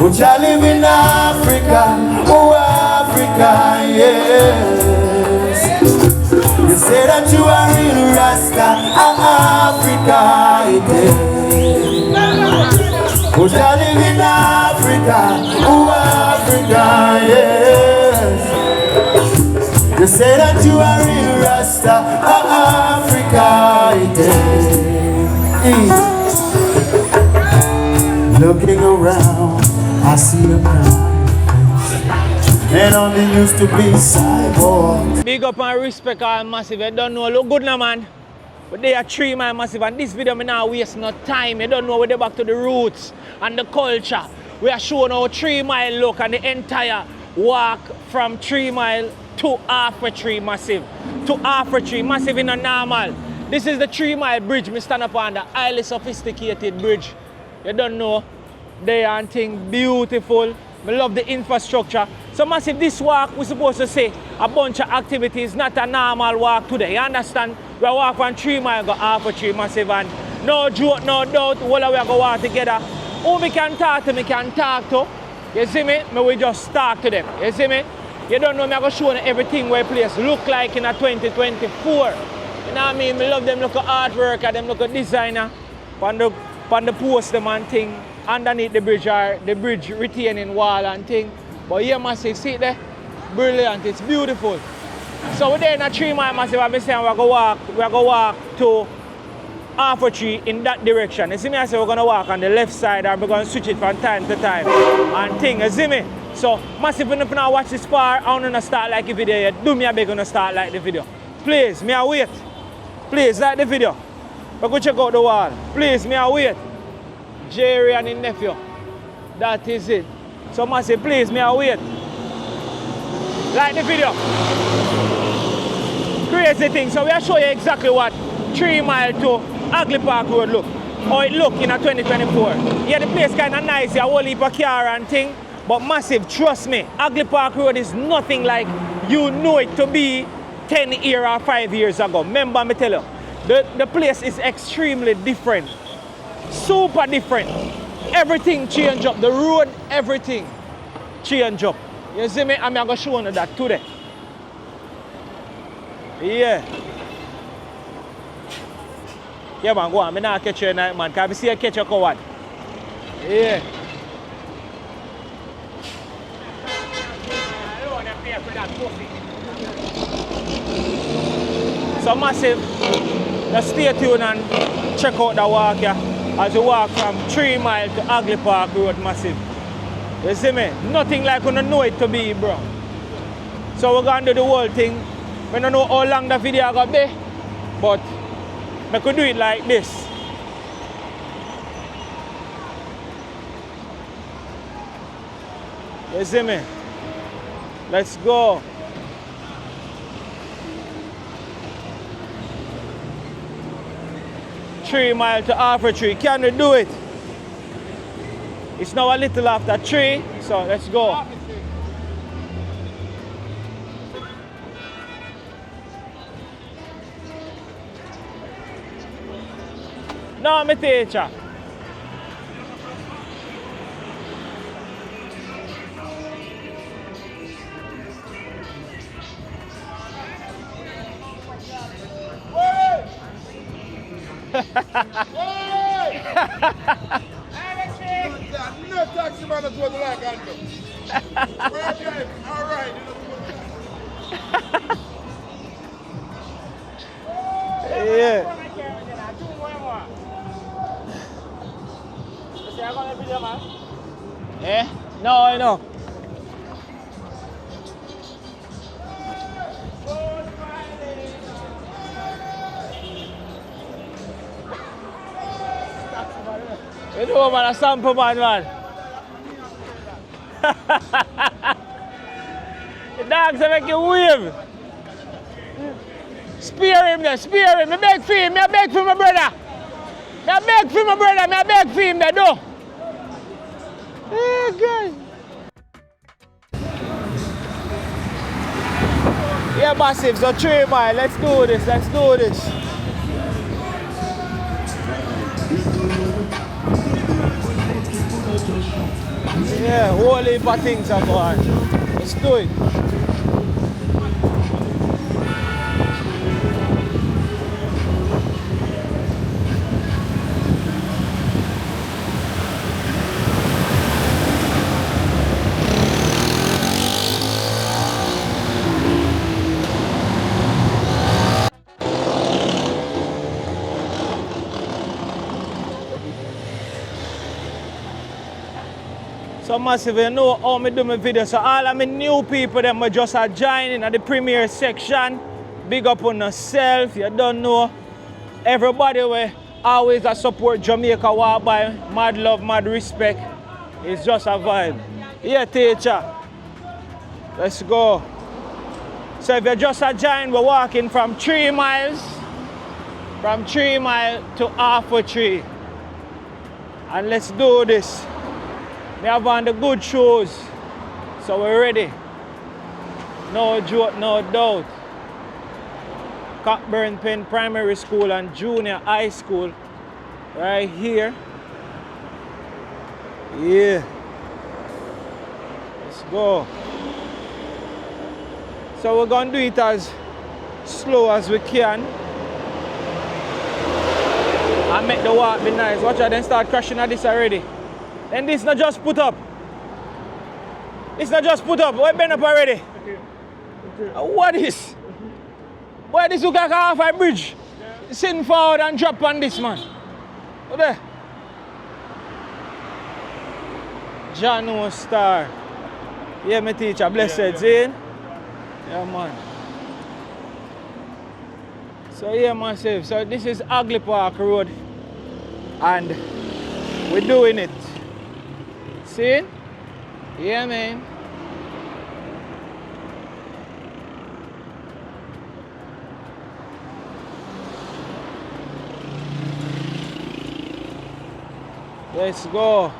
Which I live in Africa, oh Africa, yes. You say that you are real Rasta, Africa, yes. Which I live in Africa, oh Africa, yes. You say that you are real Rasta, Africa, yes. Looking around, I see a kind face, and only used to be cyborg. Big up and respect all massive. You don't know, look good now, man. But they are 3 mile massive, and this video, me now waste no time. You don't know, we're back to the roots and the culture. We are showing our 3 mile look and the entire walk from 3 mile to half a tree massive. To half a tree massive in a normal. This is the 3 mile bridge. Me stand up on the highly sophisticated bridge. You don't know, they are thing beautiful. I love the infrastructure. So massive, this walk, we're supposed to say a bunch of activities, not a normal walk today. You understand? We walk from 3 mile, go half a tree massive, and no joke, no doubt, all we are going to walk together. Who me can talk to, me can talk to. You see me? Me we just talk to them. You see me? You don't know, me I'm going to show them everything where place look like in a 2024. You know what I mean? I love them look at artwork, and them look at designer. On the post them and thing underneath the bridge, or the bridge retaining wall and thing. But here massive, see there? Brilliant, it's beautiful. So we're there in a 3 mile massive, I'm saying we're going to walk to half a tree in that direction. You see me? I say we're going to walk on the left side, and we're going to switch it from time to time and thing, you see me? So massive, if you now watch this far, I want to start like the video yet. Do me a beg to start like the video. Please, me I wait. Please, like the video. But go check out the wall. Please, me I wait. Jerry and his nephew. That is it. So massive, please, me I wait. Like the video. Crazy thing. So we are show you exactly what 3 mile to Ugly Park Road look. How it look in a 2024. Yeah, the place kind of nice. You have a whole heap of car and thing. But massive, trust me, Ugly Park Road is nothing like you know it to be 10 years or 5 years ago. Remember me tell you. The place is extremely different. Super different. Everything change up. The road, everything change up. You see me? I'm going to show you that today. Yeah. Yeah, man, go on. I'm not catch you tonight, man. Can I see you catch your coward? Yeah. So massive, just stay tuned and check out the walk here as you walk from 3 mile to Ugly Park Road massive. You see me? Nothing like you know it to be, bro. So we're going to do the whole thing. We don't know how long the video going to be, but we could do it like this. You see me? Let's go. Three mile to half a tree. Can we do it? It's now a little after 3, so let's go. No, my teacher. No taxi man that was like that. All right. Yeah. Eh? No, I know. You know, man, a sample man. The dogs are making wave. Spear him there, spear him. I beg for him, I beg for my brother. I beg for my brother, I beg for him there, do. Yeah, good. Yeah, massive, so 3 mile. Let's do this, let's do this. Yeah, whole heap of things are going. Let's do it. So massive, you know how I do my video. So all of my new people them just are joining at the premiere section. Big up on yourself, you don't know. Everybody will always support Jamaica walk by. Mad love, mad respect. It's just a vibe. Yeah, teacher. Let's go. So if you just a join, we're walking from 3 miles. From 3 miles to half a 3. And let's do this. We have on the good shoes, so we're ready. No joke, no doubt. Cockburn Pen Primary School and Junior High School, right here. Yeah. Let's go. So we're gonna do it as slow as we can. And make the walk be nice. Watch out, then start crashing at this already. And this not just put up. It's not just put up. We've been up already. What is? Why this look like half a bridge? Yeah. Sitting forward and drop on this man. What there? Jano Star. Yeah, my teacher. Blessed Zane. Yeah, man. So yeah, massive. So this is Ugly Park Road. And we're doing it. See? Yeah, man. Let's go.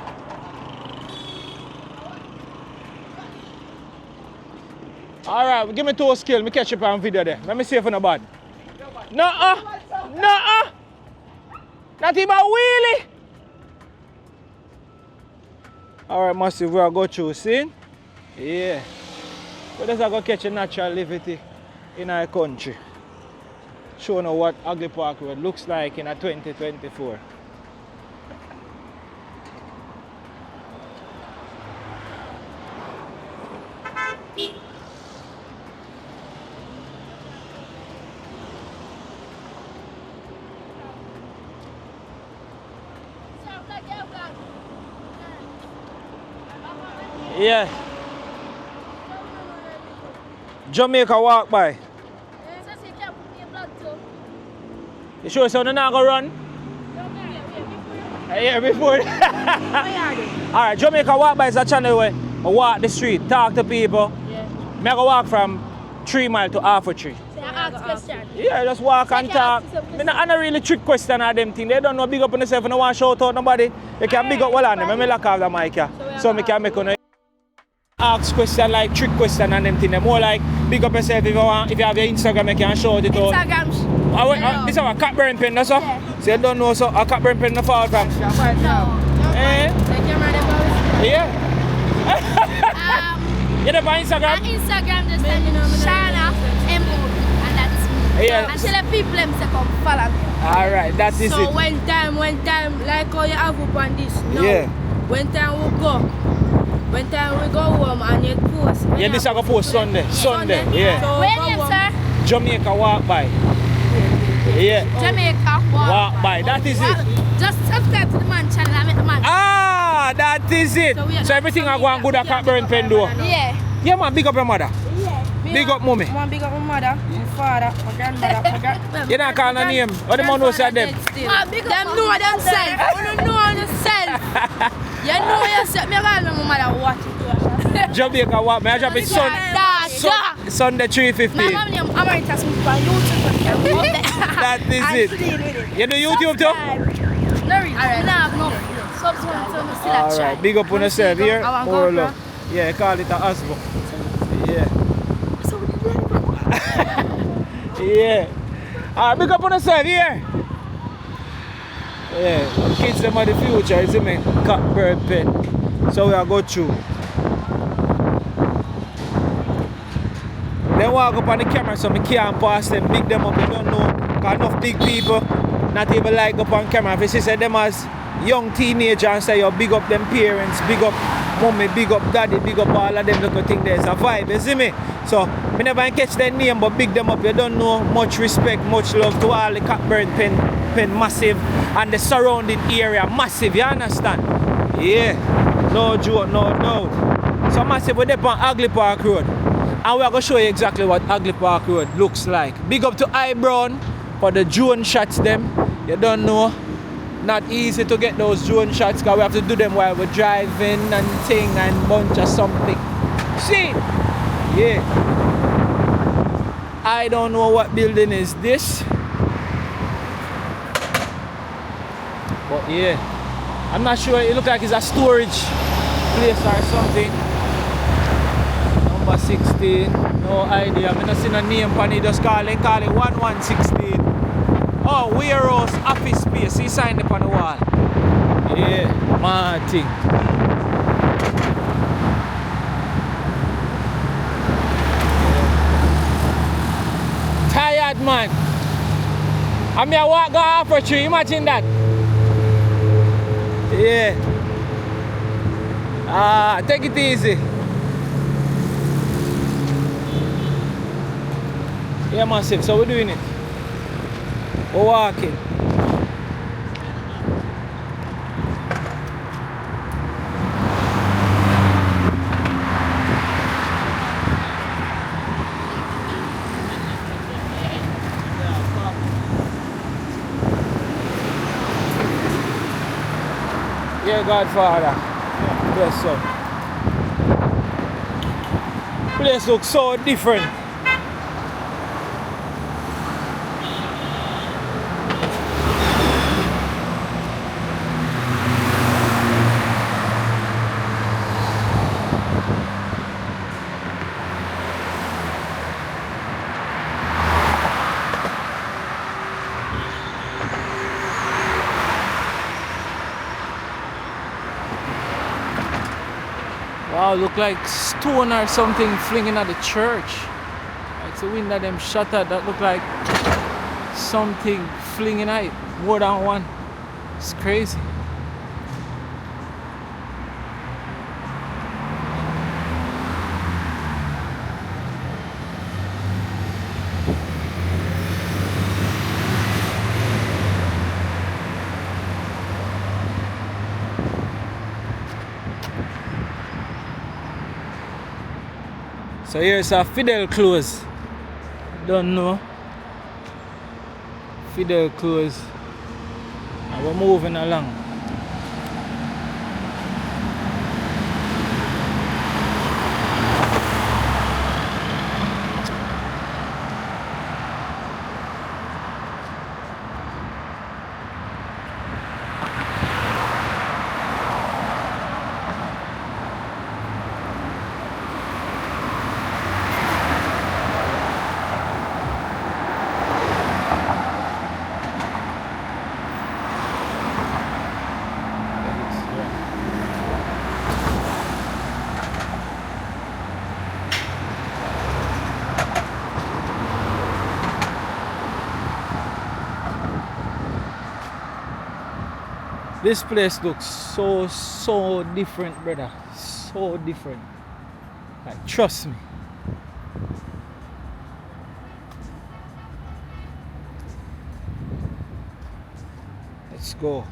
All right, give me 2 skills. Let me catch up on video there. Let me see if it's not bad. Nuh-uh. Nuh-uh. Not even a wheelie. All right, massive, we'll go through, see? Yeah. So let's go catch a natural liberty in our country. Showing you what Ugly Park Road looks like in a 2024. Yeah. Jamaica walk by. You sure so you're not going to run? Yeah, before. Alright, Jamaica walk by is a channel where I walk the street, talk to people. Yeah. I go walk from 3 miles to half a 3. So I ask questions? Yeah, just walk and talk. I don't really trick question on them things. They don't know big up on themselves. If they want to shout out nobody, they can big up well on them. I lock off the mic here. So I can make on ask question like trick question and them things. More like big up yourself if you want. If you have your Instagram, you can shout it out. Instagram. This is a Cockburn Pen, that's all? Yeah. So you don't know, so a Cockburn Pen no fall from? No. Eh? Yeah. You know on Instagram? On Instagram, just send me Shana Emu, and that's me. Yeah. And tell the people them to come follow me. Alright, that is so it. So when time, like how you have up on this now, yeah. When time we go home and you post. Yeah, this I go post Sunday. Sunday, yeah. So where name, sir? Jamaica walk by. Yeah. Jamaica walk by. That is it. Just subscribe to the man channel and make the man. Ah, that is it. So everything I go on good at Cockburn Pen do. Yeah. Yeah, man, big up your mother. Yeah. Big up mommy. I want big up my mother, my father, my grandmother, my grandmother. You don't call her name. What the man knows at them? Them know themselves. You don't know yourself. You know yourself. Me call my mother watch it. Jamaica walk. May I drop it Sunday 3:15. My mom name Amidst on YouTube. That is it. You do YouTube too? No, alright. No. Subscribe. Alright, big up on yourself here. More love. Yeah, call it a husband. Yeah. Yeah. Alright, big up on yourself here. Yeah. Kids them are the future, isn't it? Cockburn Pen. So we are go through. They walk up on the camera so me can't pass them, big them up, you don't know. Cause enough big people not even like up on camera. If you see them as young teenagers and say you big up them parents, big up mommy, big up daddy, big up all of them little thing, there's a vibe, you see me? So me never catch their name but big them up, you don't know. Much respect, much love to all the Cockburn pen massive and the surrounding area massive, you understand? Yeah, no joke, no doubt. So massive we're up on Ugly Park Road. And we're going to show you exactly what Ugly Park Road looks like. Big up to Brown for the drone shots them. You don't know. Not easy to get those drone shots because we have to do them while we're driving and thing and bunch of something. See? Yeah. I don't know what building is this. But yeah. I'm not sure. It looks like it's a storage place or something. Number 16. No idea. I'm not seeing a name on it. Just call it 1116. Oh, warehouse office space. He signed up on the wall. Yeah, mad thing. Tired man. I mean I walk go half a tree, imagine that. Yeah. Take it easy. Yeah, massive. So we're doing it. We're walking. Yeah, Godfather. Bless you. Place looks so different. Wow, look like stone or something flinging at the church. Like the window them shattered, that look like something flinging at it. More than one. It's crazy. So here's a Fidel close. Don't know. Fidel close. And we're moving along. This place looks so different, brother. So different. Like, trust me. Let's go.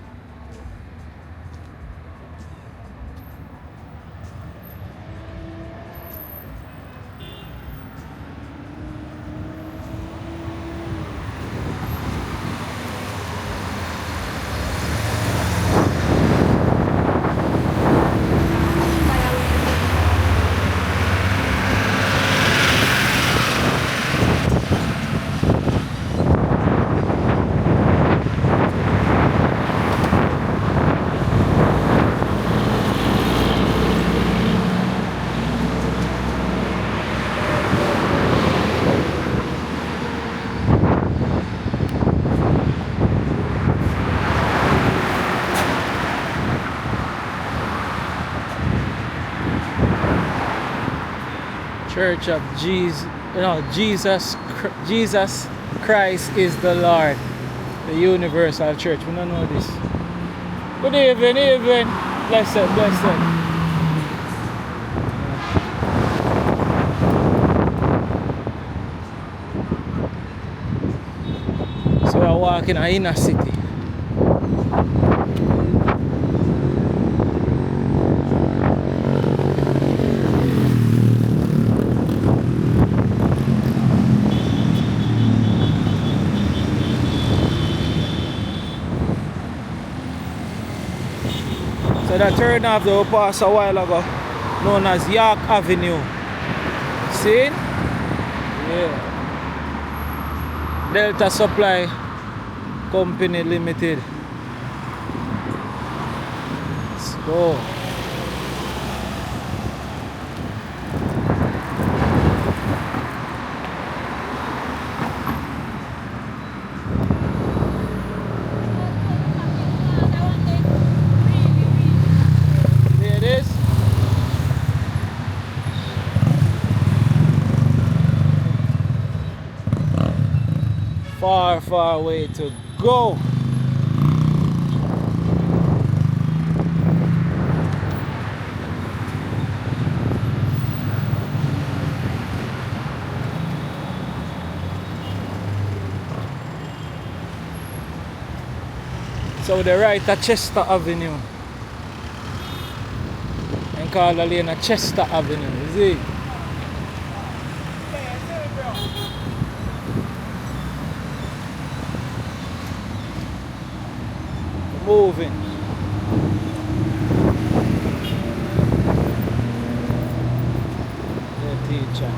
Church of Jesus, Jesus Christ is the Lord, the Universal Church. We don't know this. Good evening. Blessed. So we're walking in the inner city. So that turn off that we passed a while ago, known as York Avenue. See? Yeah. Delta Supply Company Limited. Let's go. There it is. Far way to go. So the right at Chester Avenue. And call the lane at Chester Avenue, you see? Moving. The teacher.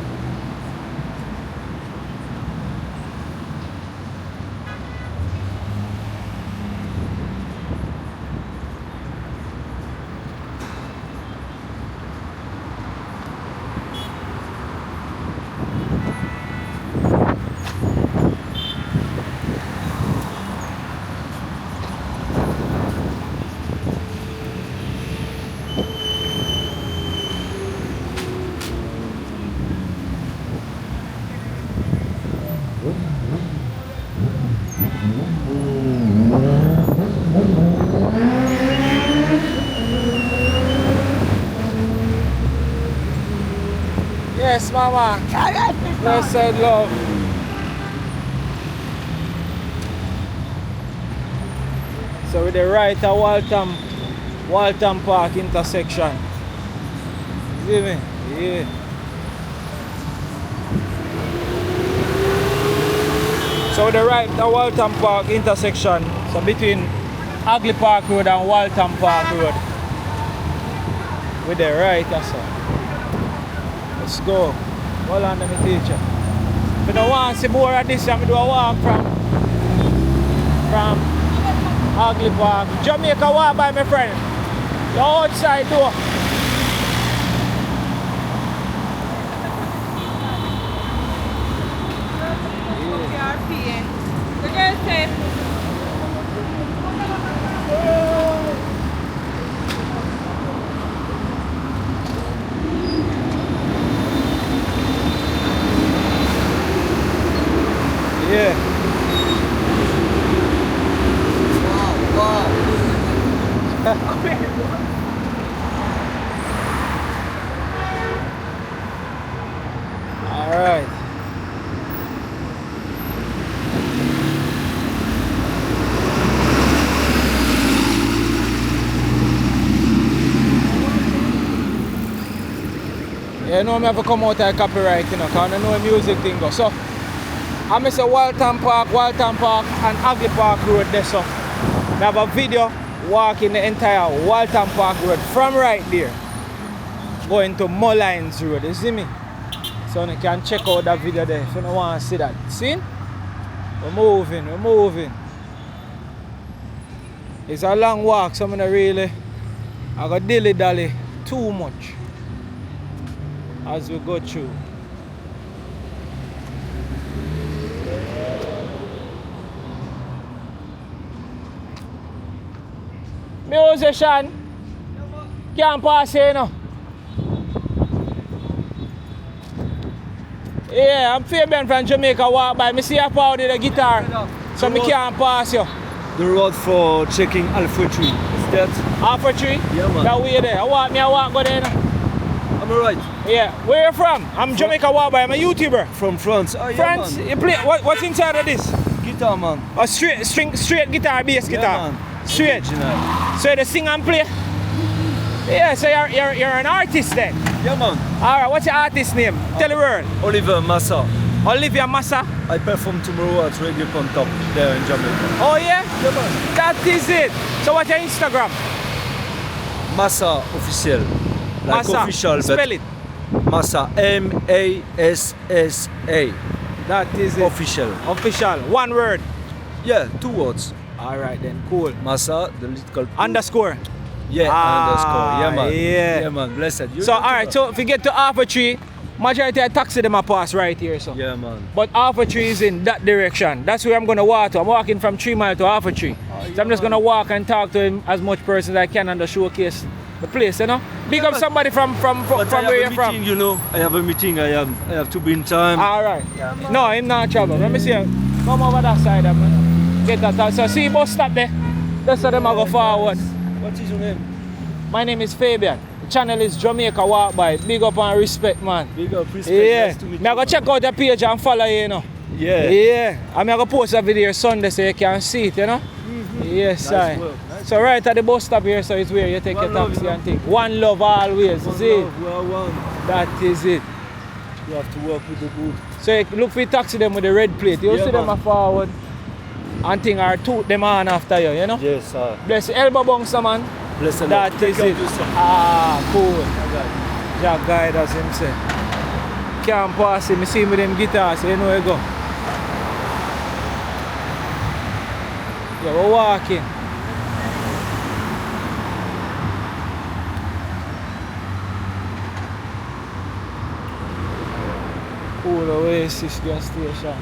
Yes, Mama. Blessed love. So with the right at Waltham Park intersection. See me? Yeah. So with the right at Waltham Park intersection. So between Hagley Park Road and Waltham Park Road. With the right, that's all. Let's go. Hold on, let me teach you. If you don't want to see more of this, I'm going to do a walk from Hagley Park. Jamaica walk by my friend. The outside door. The girl said, Yeah. Wow. All right. Yeah, you know me have to come out of copyright, you know, because I know music thing go. So I say Waltham Park and Hagley Park Road there, so we have a video walking the entire Waltham Park Road from right there going to Mullines Road, you see me? So you can check out that video there if you don't want to see that. See? We're moving. It's a long walk, so I got dilly-dally too much as we go through. Musician can't pass here now. Yeah, I'm Fabian from Jamaica. Walk by. Me see you out with the guitar. So me can't pass you. The road for checking Alpha Tree. Is that? Alpha Tree? Yeah, man. That way there. I walk go there now. I'm alright. Yeah. Where you from? I'm Jamaica Walk by. I'm a YouTuber. From France. Oh, yeah, France? man. You play what's inside of this? Guitar, man. A straight guitar, bass guitar. Man. Straight. Original. So you sing and play? Yeah, so you're an artist then? Yeah, man. Alright, what's your artist name? Tell the world. Oliver Massa. Olivia Massa? I perform tomorrow at Reggae on Top there in Jamaica. Oh yeah? Yeah, man. That is it. So what's your Instagram? Massa Official. Like Massa. official, but Spell it. Massa. M-A-S-S-A. That is it. Official. Official. One word. Yeah, 2 words. Alright then, cool. Massa, the little... Underscore. Yeah, underscore. Yeah, man. Yeah. Yeah, man. Blessed. You So know alright, that. so if you get to Alpha Tree, majority of taxi them a pass right here, so. Yeah, man. But Alpha Tree is in that direction. That's where I'm gonna walk to. I'm walking from 3 Mile to Alpha Tree. So I'm just gonna walk and talk to him as much person as I can and the showcase the place, you know? Big up somebody from But I where you're have a from. meeting, you know. I have a meeting. I have to be in time. Alright. No, I'm not trouble. Let me see him. Come over that side, man. Get that. So see bus stop there. That's how them I go forward. What is your name? My name is Fabian. The channel is Jamaica Walk By. Big up and respect, man. Big up, respect. Yeah. Nice to meet Me I you, go check out the page and follow you, you know. Yeah. Yeah. And me I go post a video Sunday so you can see it, you know. Yes, Nice sir. work, nice So right at the bus stop here, so it's where you take One your love, taxi you know. and take. One love always, One is it? love, we are one. That is it. You have to work with the good. So you look for the taxi them with the red plate. You Yeah, see them man. a forward and thing or toot them on after you, you know? Yes, sir. Bless you. Elbow bounce, man. Bless That is it. Ah, cool. Jack guide as him say. Can't pass him. I see him with them guitars, so you know where you go. Yeah, we're walking. Cool Oasis gas station.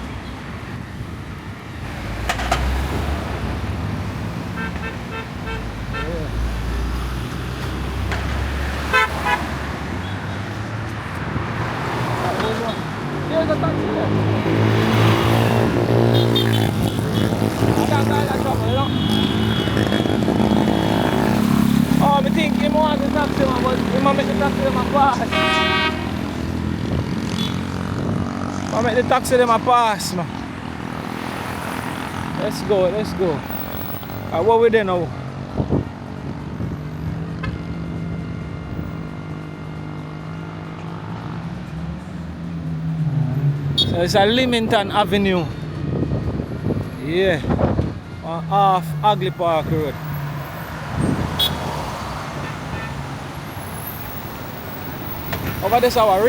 There's a taxi there. Oh, I think he wants the taxi man, but he might make the taxi man pass. I make the taxi them a pass, man. Let's go, let's go. What we there now? So it's a Leamington Avenue. Yeah. On off Ugly Park Road. Over this our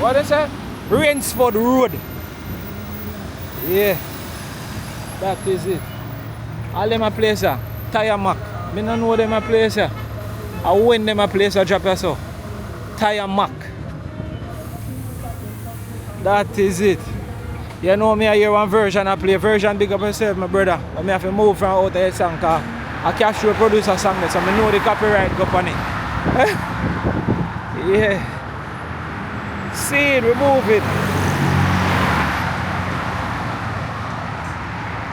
what is it? Rainsford Road. Yeah. That is it. All them a place here. Tire Mac. Me don't know them a place here. I when them a place I drop us so. Tire Mac. That is it. You know me I hear one version I play. Version big up yourself, my brother. But me have to move from out of the song cause I can't show produce a song there, so I know the copyright go on it. Yeah. See it, remove it.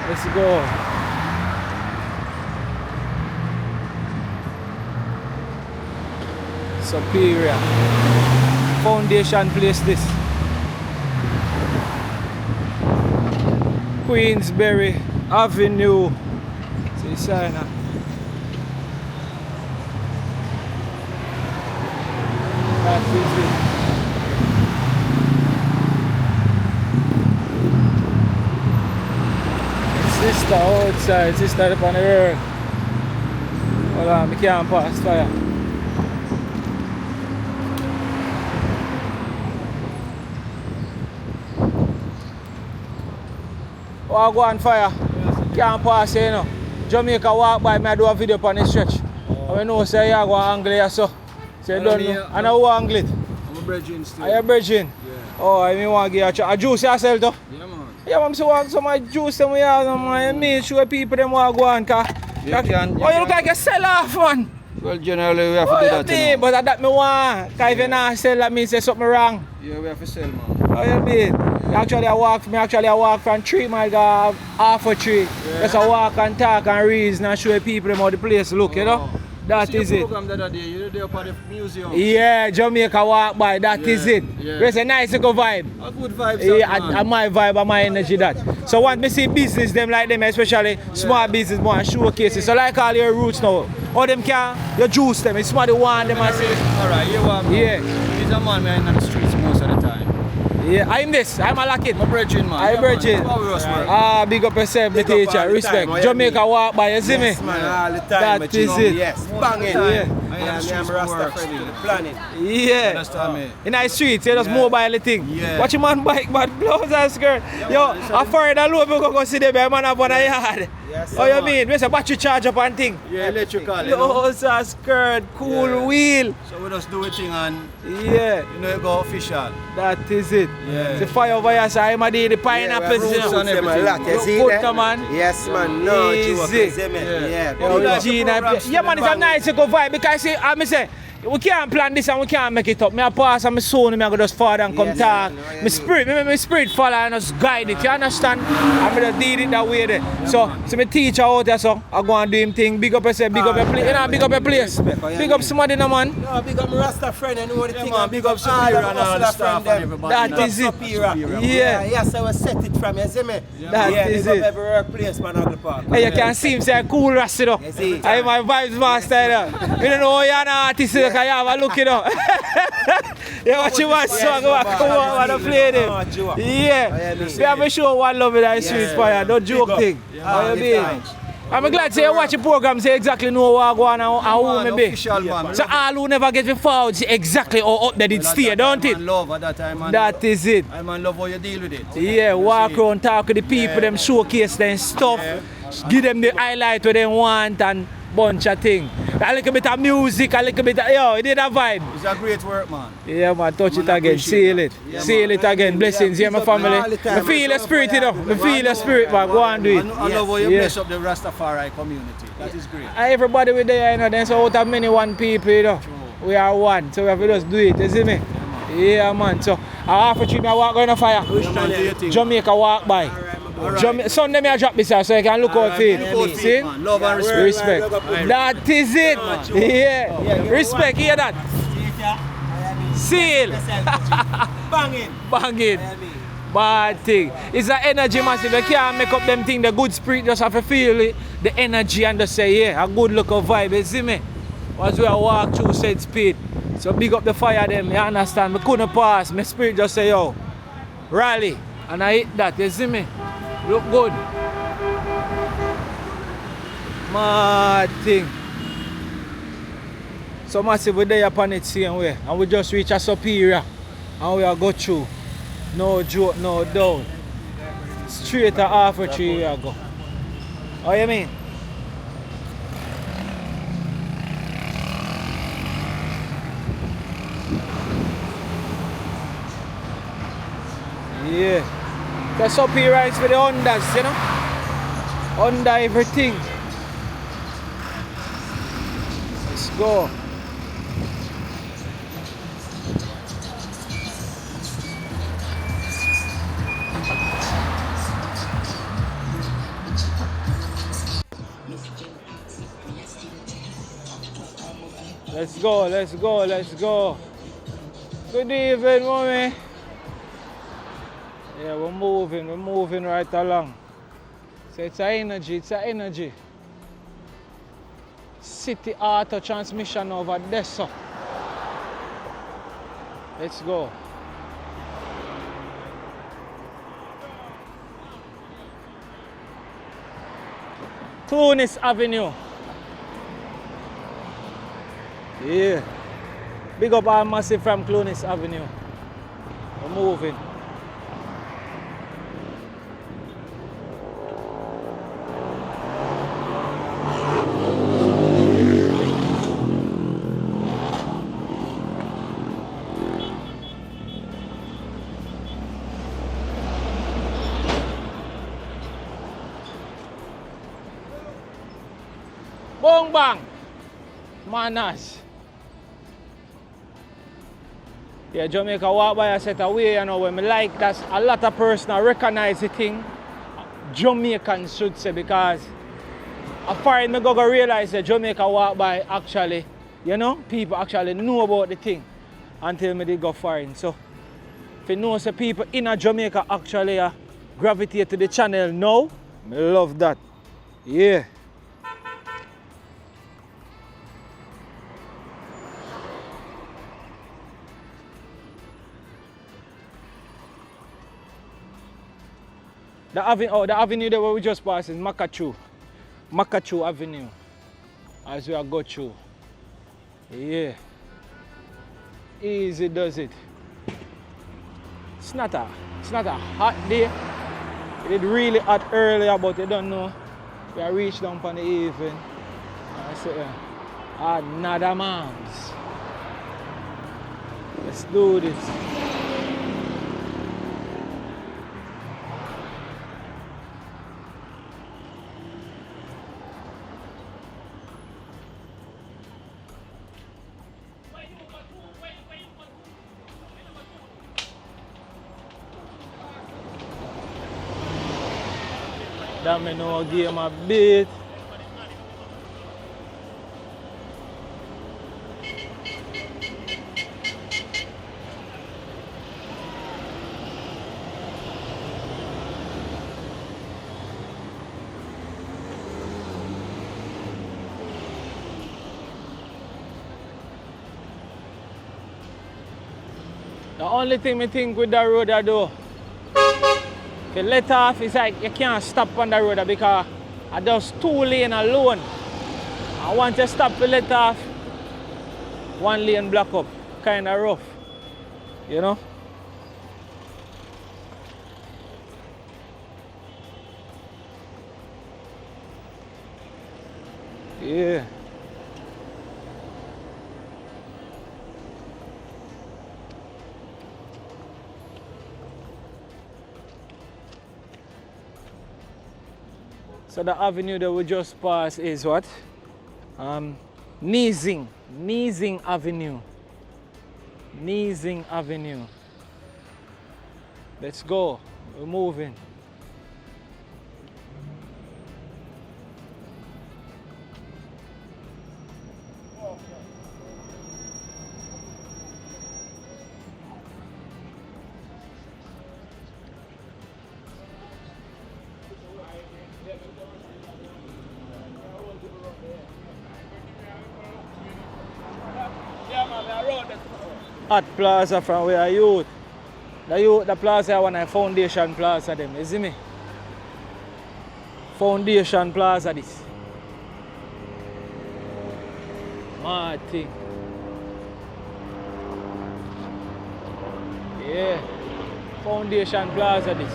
Let's go. Superior. Foundation place this. Queensberry Avenue. See sign. That is it. Sister outside, sister up on the road. Hold on, I can't pass fire. Oh, I go on fire. Can't pass here, you know. Jamaica Walk By, I do a video on the stretch. Oh. I know say you go angle here, so. So you don't know. And I will angle it. I'm a bridging still. Are you bridging? Yeah. Oh, I mean, want to give you a juice yourself, though? Yeah, man. Yeah, I'm so want some juice and we have some make sure people them want to go on car. You can. Oh, you look like a sell off, man. Well, generally we have to do that. You mean? You know. But that me want. Because if you not sell, that means say something wrong. Yeah, we have to sell, man. How you mean? Actually, I walk from 3 miles to half a tree. Just I walk and talk and reason and show people them how the place look, you know? That is it. Program the other day, you did up at the museum. Yeah, Jamaica walk by, that is it. Yeah. It's a nice little vibe. A good vibe, Yeah, and my vibe and my energy that. So once me see business them like them, especially small business more and showcases. So like all your roots now, all them can you juice them. It's somebody want them and say. Alright, you want me? Yeah. He's a man man in the streets most of the time. Yeah, I'm this. I'm a lock it. I'm a virgin man. I'm virgin. Big up yourself, the teacher. Respect. Jamaica walk by, you see me? Yes, man, all the time. That is it. Yes, banging. Yeah. I'm Rasta Freddy, the planet. Yeah. Understand me? In the streets, you just mobile thing. Yeah. Watch your man bike, but blouse and skirt. Yo, I fired a load, we go see them, man up on the yard. Yes, Oh, you mean? Where's a battery charge up and thing? Yeah, electrical, you know. Blouse and skirt, cool Yeah. wheel. So we just do a thing and, Yeah, you know, it go official. that is it. Yeah. The fire over here, so I'm a the pineapples, you roots know. and everything. You see Good, that? man. Yes, man. No, Easy. you see me? Yeah. Yo, Yeah, Gina, programs yeah, man, it's a bang. nice little vibe because see, I say, we can't plan this and we can't make it up. Me a pass and my son, me I go just forward and come Yes, talk. man, I My spirit, my spirit follow and just guide it. You understand? I'm gonna deal it that way there. So my teacher out there, so I go and do him thing. Big up yourself, big up your place. You know, big up your place. Big up somebody, no man. No, big up my Rasta friend and know the thing. man, big up Superior and all the staff and everybody. That Big up is it. Superior. Yeah. Yes, I will set it from you, see me? That yeah, is big it. up every workplace, man, Ugly Park. Hey, you can see him say cool Rasta though. Yes, he- I my vibes master. You don't know you're an artist, you can have a look, you know. Yeah, watch your man song, come on, man, play them. Yeah, we have a show one love in that street fire, no joke thing. How you mean? I'm glad to say you watch the program, say exactly know what I go on and who me be. Official, man. So all who never get the forward see exactly how up there it stay, don't it? Love at that time, man. That is it. I man love how you deal with it. Yeah, walk around, talk to the people, them showcase them stuff, give them the highlight what they want and bunch of things. A little bit of music, a little bit of, yo, it did a vibe. It's a great work, man. Yeah, man, touch it Man, again, appreciate seal it. that. Yeah, Seal it again, blessings, yeah, my family. I feel the spirit, you know. I feel the spirit, man, go and do it. I love how you Yeah. bless up the Rastafari community. That is great. Everybody with there, you know, then so out of many one people, you know. We are one, so we have to just do it, you see me? Yeah, man, so I half a tree, I walk on the fire. Jamaica walk by. Sunday me I drop this out so you can look out for it. See? Love and respect. Respect. That is it. Yeah. Respect, hear that? Seal. Banging. Bad thing. It's an energy massive. You can't make up them thing. The good spirit just have to feel it, the energy and just say, yeah, a good look of vibe. You see me? As we walk through said speed. So big up the fire them, you understand? Me couldn't pass. My spirit just say, yo, rally. And I hit that, you see me? Look good. Mad thing. So massive we there upon it same way. And we just reach a Superior. And we are go through. No joke, no doubt. Straight to half a tree we are go. How you mean? Yeah. The Superior is for the Hondas, you know? Honda everything. Let's go. Let's go, let's go, let's go. Good evening, mommy. Yeah, we're moving right along. So it's an energy. City auto transmission over there, so. Let's go. Tunis Avenue. Yeah. Big up our massive from Clunis Avenue. We're moving. Bong bang. Manners. Yeah, Jamaica walk by a set of way, you know, when I like that a lot of persons recognize the thing. Jamaicans should say, because a foreign me go realize that Jamaica walk by actually, you know, people actually know about the thing until me they go foreign. So if you know say people in Jamaica actually gravitate to the channel now, I love that. Yeah. The avenue that we just passed is Makachu Avenue, as we are go through. Yeah. Easy does it. It's not a hot day. It is really hot earlier, but you don't know. We are reached down on the evening. I say, another man's. Let's do this. That me know game a bit. The only thing I think with the road I do, if you let off, it's like you can't stop on the road because I just 2 lanes alone. I want to stop to let off, 1 lane block up, kind of rough, you know? Yeah. So the avenue that we just passed is what? Nizing Avenue. Nizing Avenue. Let's go. We're moving. Hot plaza from where I youth. The plaza one I foundation plaza them, you see me? Foundation plaza this. Mad thing. Yeah. Foundation plaza this.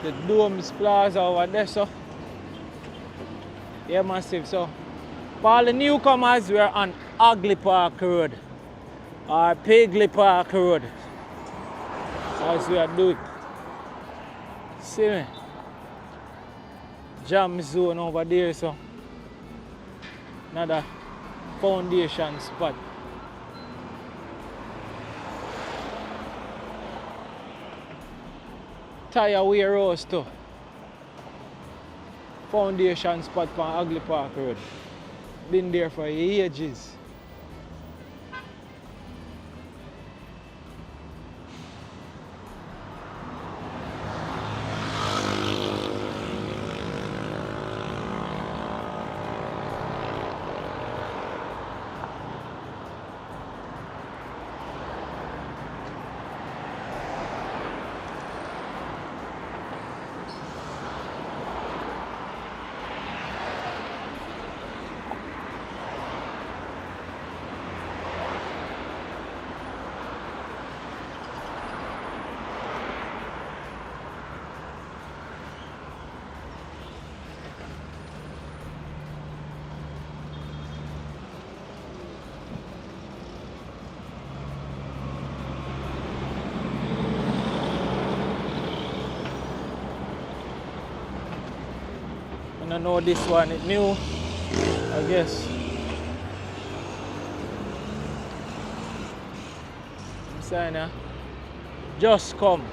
The Domes Plaza over there, so yeah, massive. So for all the newcomers, we're on Ugly Park Road or Paisley Park Road. As we are doing. See me? Jam zone over there, so another foundation spot. Tire warehouse too. Foundation spot on Ugly Park Road. Been there for ages. don't know this one, it's new, I guess. I'm saying, just come.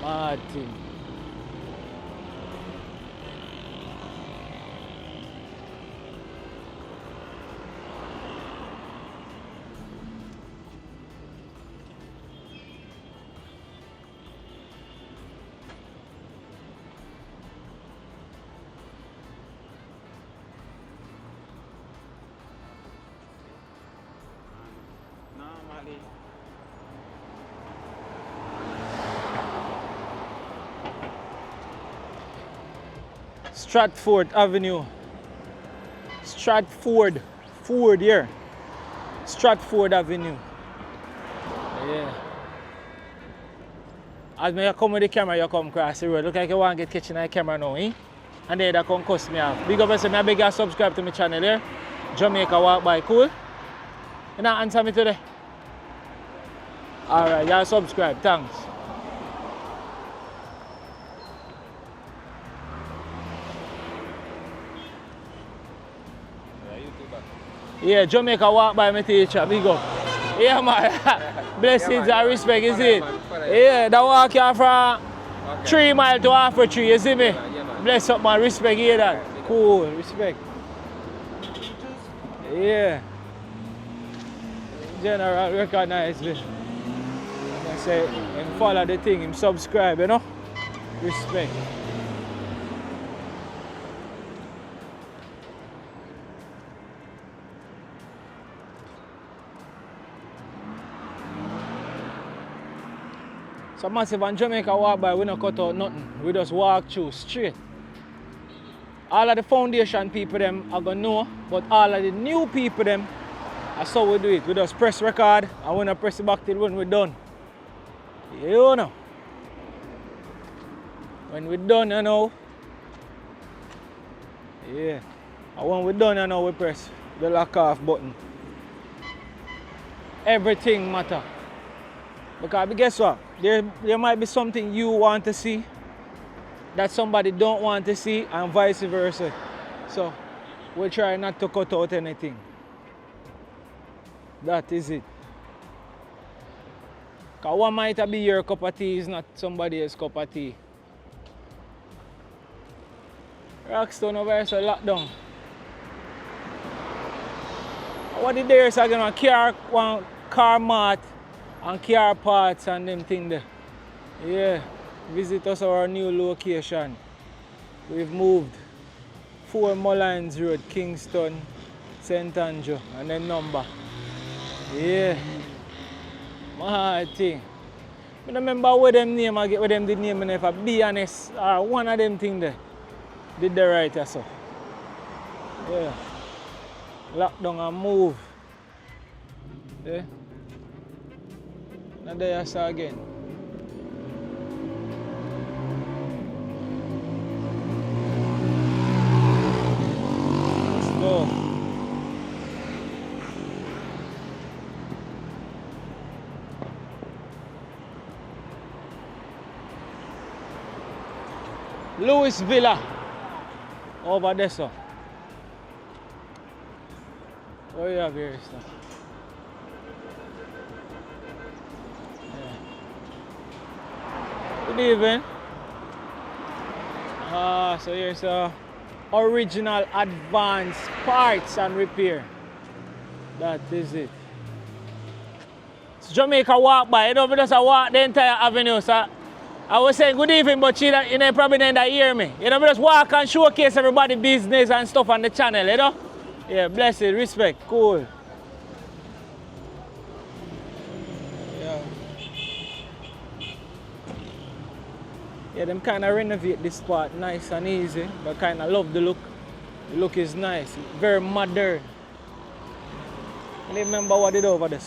Mad thing. Stratford Avenue. Stratford. Ford here. Stratford Avenue. Yeah. As me come with the camera, you come across the road. Look like you want to get catching the camera now, eh? And then that come cuss me off. Big up yourself. I beg you subscribe to my channel here. Jamaica walk by, cool? You not answer me today? Alright, y'all subscribe, thanks. Yeah, Jamaica walk by my teacher, big up. Yeah, man. Blessings and respect, you see? Yeah, that walk here from 3 miles to half a tree, you see me? Bless up, man. Respect, you hear that? Cool, respect. Yeah. General recognize me. I say, him follow the thing, him subscribe, you know? Respect. So massive and Jamaica walk by, we don't cut out nothing. We just walk through straight. All of the foundation people them are gonna know, but all of the new people them, that's how we do it. We just press record and we don't press it back till when we're done. You know. When we're done, you know. Yeah. And when we're done, you know, we press the lock off button. Everything matter. Because guess what? There might be something you want to see that somebody don't want to see and vice versa. So we try not to cut out anything. That is it. Because what might be your cup of tea is not somebody else's cup of tea. Rockstone over here is a lockdown. What did there is again one car mat and car parts and them thing there. Yeah, visit us our new location. We've moved 4 Mullines Road, Kingston, St. Andrew, and then number. Yeah, my thing. I don't remember what them name I get what them did name, and if I be honest, one of them thing there did the right or so. Yeah, lockdown and move. Yeah. And there I saw again. Let's go. Louis Villa. Over there, sir. What do you have here, sir? Good evening. So here's original advanced parts and repair. That is it. It's Jamaica walk by. You know, we just walk the entire avenue. So I was saying good evening, but you know, probably didn't hear me. You know, we just walk and showcase everybody business and stuff on the channel, you know? Yeah, bless it, respect, cool. Yeah, them kind of renovate this part nice and easy, but kind of love the look. The look is nice, very modern. I remember what it over there.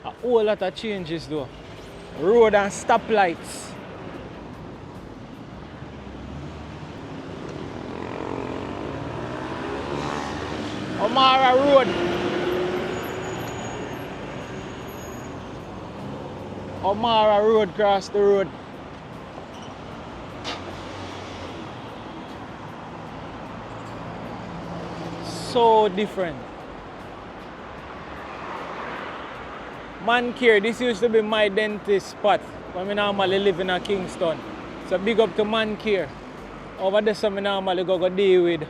A whole lot of changes though. Road and stoplights. Omara Road. Omara Road cross the road. So different. Man care, this used to be my dentist spot when I normally live in Kingston. So big up to Man care. Over there so I normally go deal with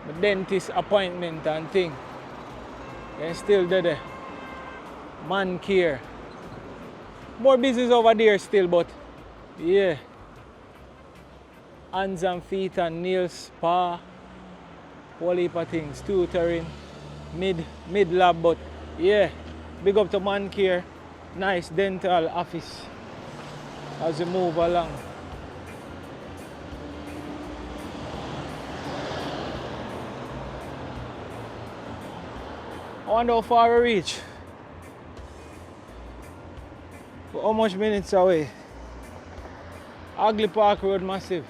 my dentist appointment and thing. They still there. Man care. More business over there still, but yeah. Hands and feet and nails spa. Whole heap of things. Tutoring. Mid lab, but yeah. Big up to Man care. Nice dental office as we move along. I wonder how far we reach. How much minutes away? Ugly Park Road massive.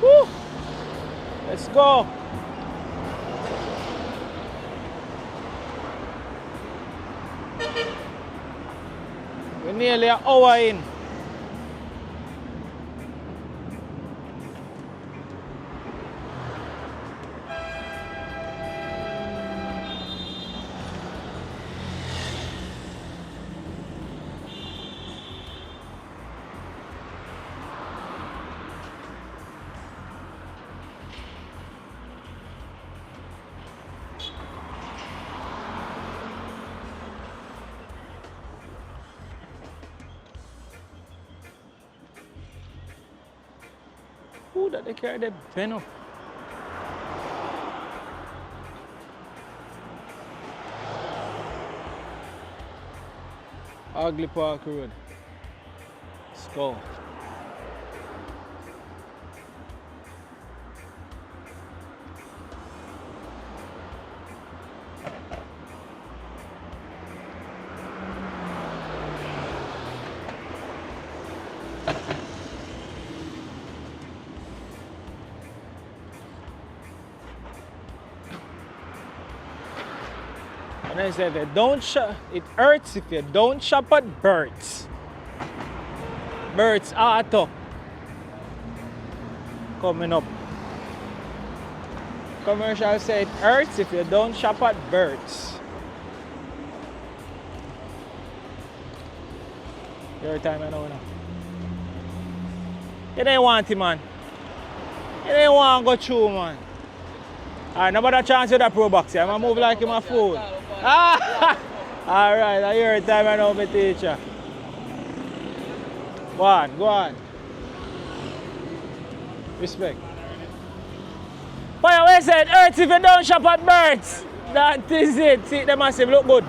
Woo! Let's go. We're nearly an hour in. Who that they carry the pen up? Ugly Park Road. Let's go. And I said, it hurts if you don't shop at Birds. Birds Auto. Coming up. Commercial say it hurts if you don't shop at Birds. Your time I know now. You didn't want it, man. You didn't want to go through, man. Alright, nobody chance with that pro box here. I'm gonna move like him a fool. Ah! Alright, I hear time I know my teacher. Go on, go on. Respect. But you always said, hurts if you don't shop at Birds. That is it. See, the massive look good.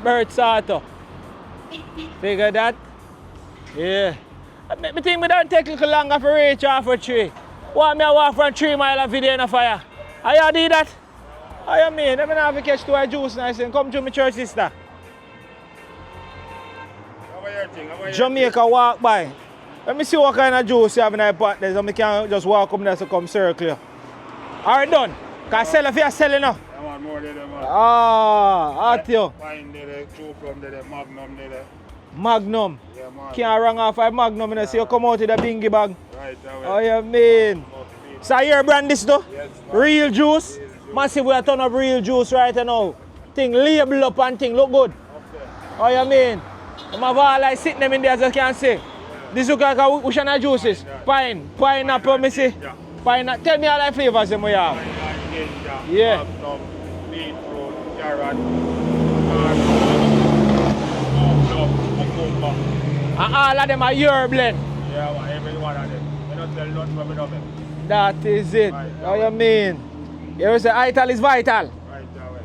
Birds Auto. Figure that? Yeah. I think we don't take a little longer for reach off a tree. What me I walk from 3 miles of video in a fire? Are you do that? How you mean? Let me have to catch 2 juice and I say, come to my church sister. Jamaica walk by. Let me see what kind of juice you have in that pot there so I can just walk up there so come circle you. Alright done. Can sell if you're selling now? I want more there, man. Ah, at you. Wine there, two from there, Magnum there. Magnum. Yeah, man. Can't run off a Magnum and see you come out with a bingy bag. Right away. How you mean? So your brand this though? Yes, man. Real juice? Massive we a ton of real juice right now. Thing label up and thing look good. Okay. How you mean? I'm have all like sitting them in there as you can see. This look like a which one of juices? Pine. Pineapple, me see. Pineapple. Tell me all the flavors them we have. Yeah. Magnum, beetroot, carrot, cucumber. And all of them are your blend. Yeah, man, every one of them. I don't tell nothing from them. That is it. Right, How you mean? You say vital is vital. Right away.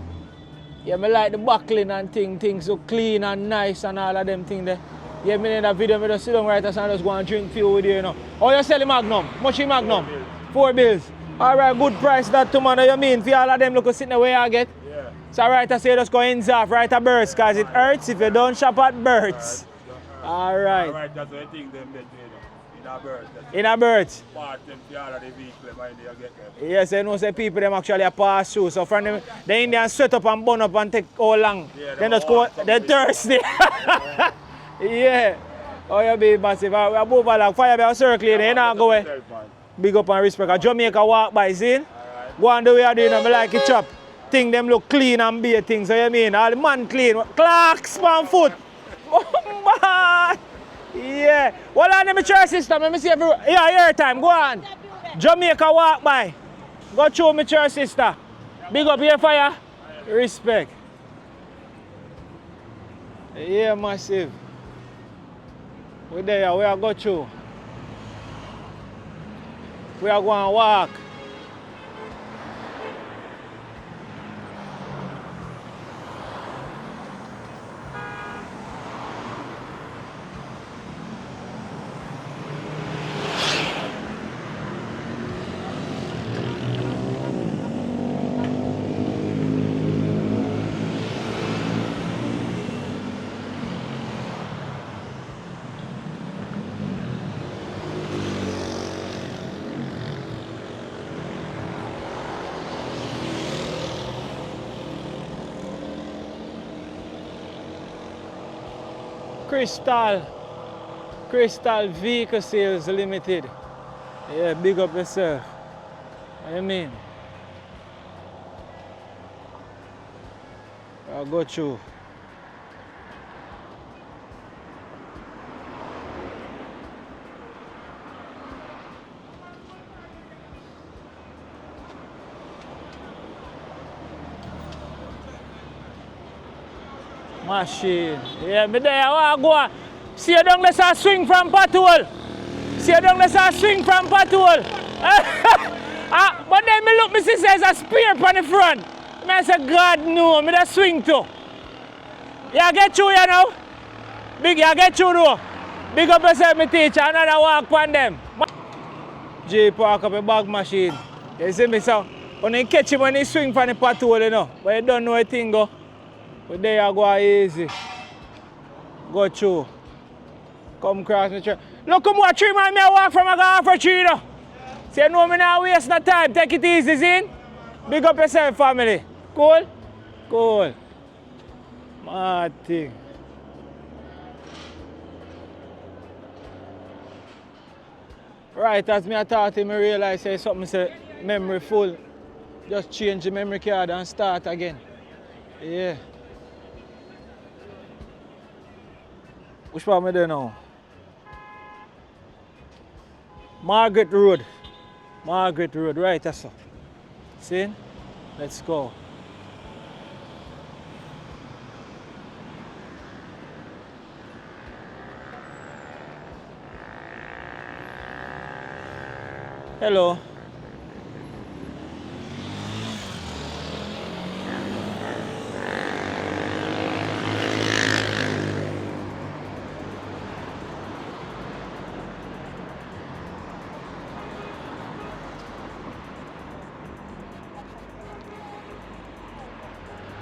Yeah, me like the buckling and things look clean and nice and all of them things there. Yeah, me in that video, me just sit down right as I just go and drink few with you, you know. Oh, you sell the Magnum? Much in Magnum? 4 bills. Alright, good price that too, man. You mean for all of them look sitting the way I get? Yeah. So right I say just go ends off right at Birds, cause it hurts if you don't shop at Birds. Alright. Alright, that's what I think them they do, you know. In a Birds. In a Birds. Part them for all of the vehicle when they get them. Yes, you know say people them actually pass through. So from them the Indians sweat up and burn up and take all long. Yeah, then just go they're thirsty. Yeah. Oh you be massive. We are both like fire by circling, you know go away. Big up and respect. A Jamaica walk by, see? Go on the way I do, I like it chop. Thing them look clean and be a thing, so you mean? All the man clean. Clocks on foot. Oh man! Yeah. Well on the church system, let me see every your time. Go on. Jamaica walk by. Go show me church sister. Big up here fire. Respect. Yeah, massive. We there, we are go through. We are going to walk. Crystal Vehicle Sales Limited. Yeah, big up yourself. What you mean? I'll go through. Machine. Yeah, me there, I go. See you down there, swing from patrol. See you down there, swing from patrol. But then me look, me see there's a spear on the front. I say, God no, me that swing too. You get through, you know? Big, you get through though. Big up yourself, me teacher, another walk on them. J park up a bag machine. You see me, so when you catch him when he swing from the patrol, you know, but you don't know a thing go. But there you go easy. Go through. Come cross the tree. Look how much tree man me walk from a half a tree now. So you know me now waste no time. Take it easy, Zin. Big up yourself, family. Cool? Cool. Mad thing. Right, as me I thought him, I realized say something say memory full. Just change the memory card and start again. Yeah. Which part am I there now? Margaret Road. Margaret Road, right, that's so. See? Let's go. Hello.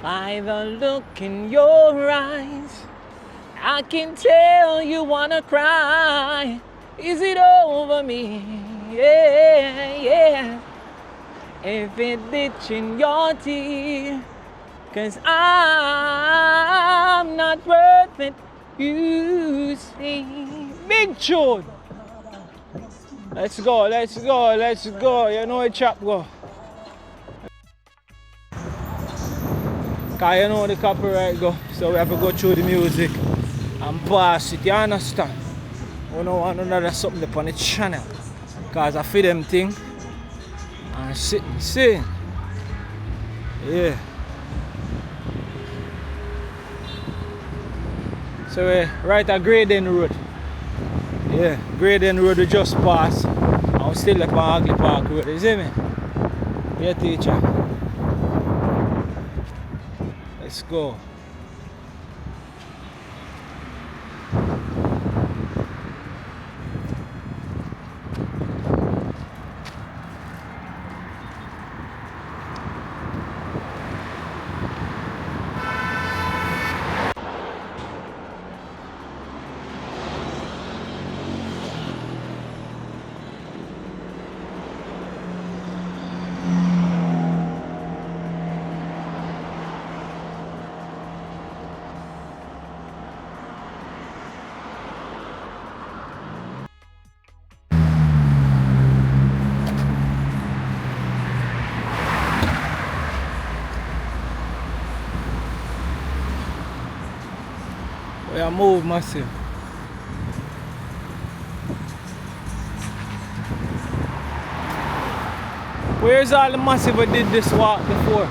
By the look in your eyes, I can tell you wanna cry. Is it over me? Yeah, yeah. If it's ditching your tear, 'cause I'm not worth it, you see. Big tune. Let's go, let's go, let's go. You know it chop go. Cause you know the copyright go, so we have to go through the music and pass it, you understand? We don't want another something up on the channel. Cause I feed them thing and sit and sing. Yeah. So we right at Grading Road. Yeah, Grading Road we just passed. And we still up on Ugly Park Road, you see me? Yeah, teacher. Let's go. We are move massive. Where's all the massive who did this walk before?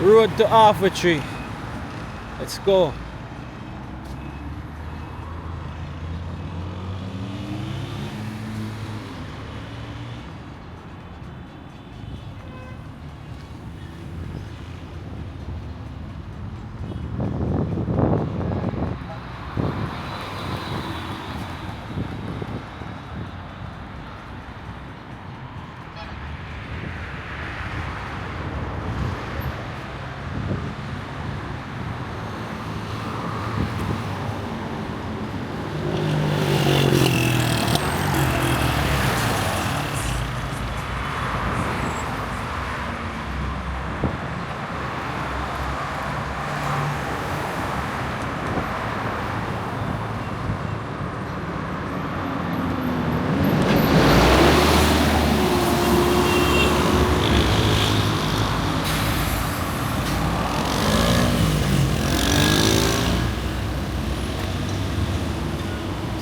Road to half a tree. Let's go.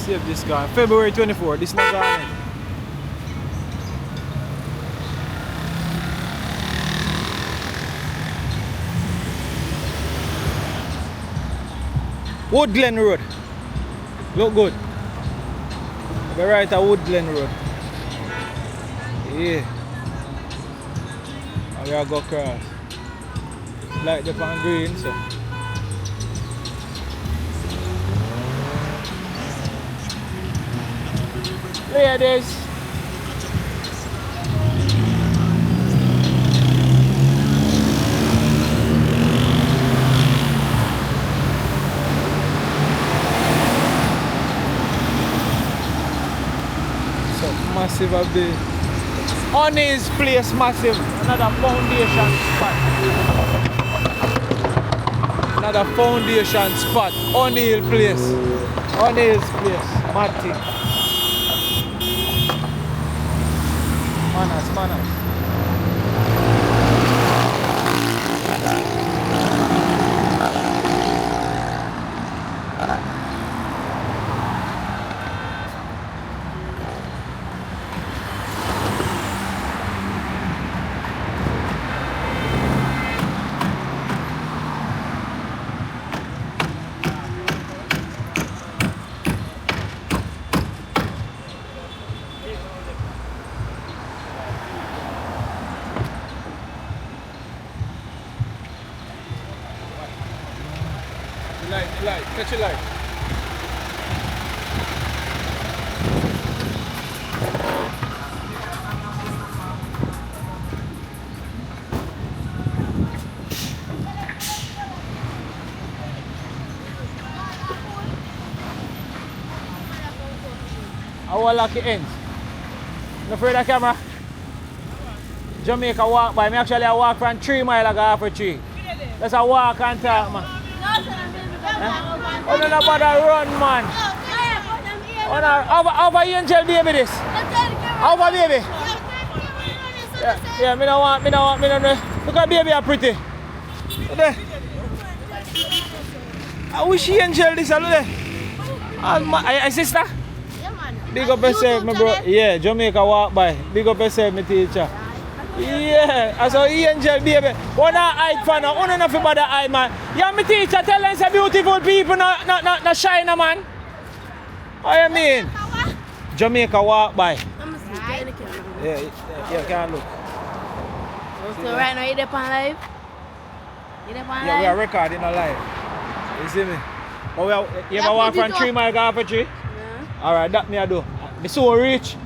Save this guy. February 24th. This is not gone. WOULDN Road. Look good. We're right at WOULDN Road. Yeah. And we are go across. Like the pan green, so. Ladies. So massive a bit. On his place massive. Another foundation spot. Another foundation spot. On his place. On his place. Mad thing. Manners. Light, catch a light. Our lucky ends. No afraid of camera? Jamaica walk by. Me actually I walk from 3 miles like half a tree. Let's a walk and talk, man. Oh, no, bother run, man. Oh, over angel baby this. Over baby. Yeah, me no want. Look at baby are pretty. I wish angel this, look there. My sister? Big up yourself, my bro. Yeah, Jamaica walk by. Big up yourself, my teacher. Yeah, as a angel baby. One hide for now, one nothing but the eye man. Yeah, my teacher tell them say beautiful people not shine man. What you mean? Jamaica walk by. Yeah, can't look. So right now you there on live? You there on live? Yeah, we are recording a live. You see me? But you ever walk from 3 mile go for 3? Yeah. Alright, that me I do. Me so rich.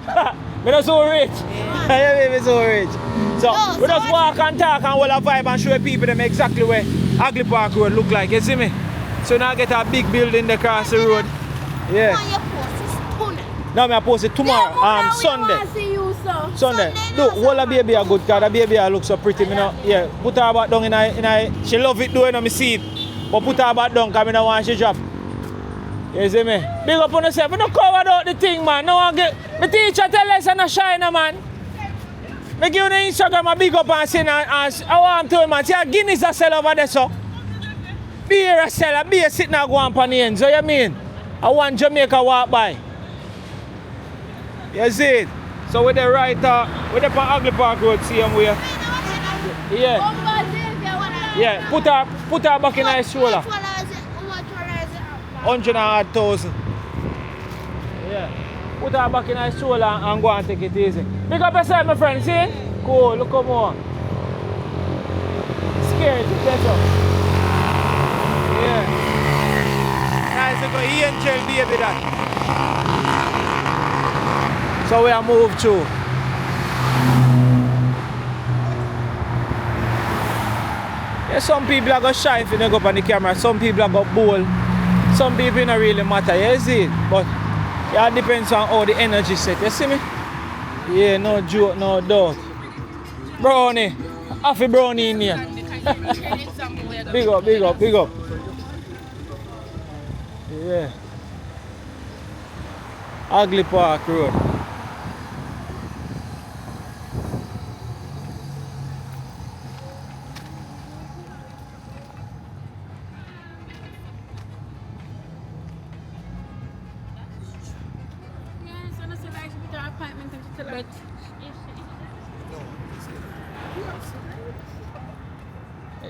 Me not so rich. Yeah, me so rich. So we just walk and talk and hold a vibe and show people them exactly where Ugly Park Road look like. You see me? So now get a big building across the road. Yeah. Now I post it tomorrow. Sunday. Sunday. Look, hold a baby a good car. The baby a look so pretty. Me know, yeah. Put her back down in a she love it though, you know, me see it. But put her back down because I don't want she drop. You see me? Big up on yourself. I don't cover out the thing, man. No one get. My teacher tell us I'm not shine, man. I give you the Instagram a big up and say, I want to, man. See a Guinness a sell over there, so. Beer a sell, a beer sitting and go on the end. So you mean? I want Jamaica walk by. You see it? So with the right, with the Ugly Park Road, see him where? Yeah. Yeah, put her back in her shoulder. 100,000. Yeah. Put her back in her shoulder and go and take it easy. Pick up yourself, my friend, see? Cool, look come on. Scared, that's up. Yeah. Nice, look at angel baby that. So we are moved through. Yeah, some people are going to shy if you don't go up on the camera. Some people are going to bowl. Some people don't really matter, you see it? But yeah, it depends on how the energy set, you see me? Yeah, no joke, no doubt. Brownie, half a brownie in here. Big up, big up, big up. Yeah. Ugly Park Road.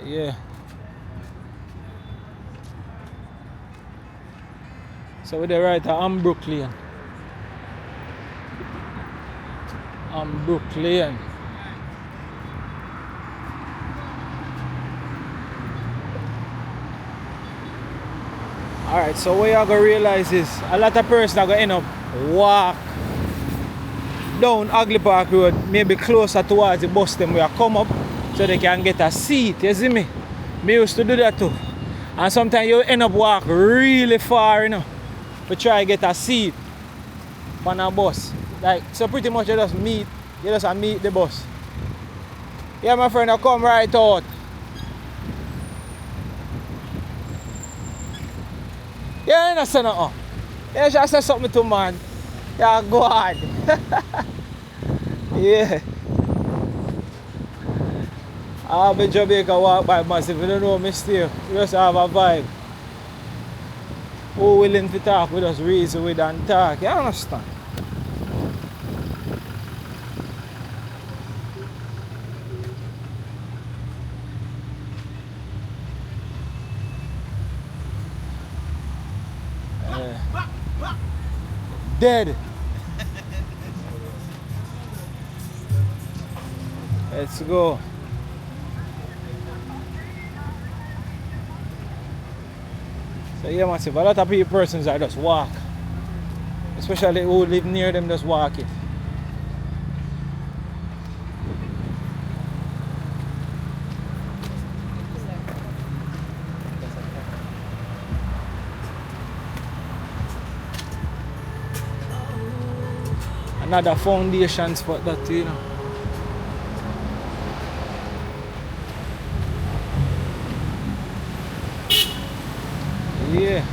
Yeah. So we're right at Brooklyn. Brooklyn. Alright, so what you're gonna realize is a lot of persons are gonna end up walk down Ugly Park Road, maybe closer towards the bus them where I come up so they can get a seat, you see me? Me used to do that too. And sometimes you end up walk really far, you know, to try to get a seat on a bus. Like, so pretty much you just meet the bus. Yeah, my friend, I come right out. Yeah, you know, say nothing. Yeah, just say something to man. Yeah, go hard. Yeah. I have in Jamaica walk by massive. You don't know me still. We just have a vibe. Who willing to talk with us, reason with and talk. You understand? Dead. Let's go. So yeah, massive. A lot of people persons that just walk. Especially who live near them, just walk it. Another foundation spot that, you know. Yeah.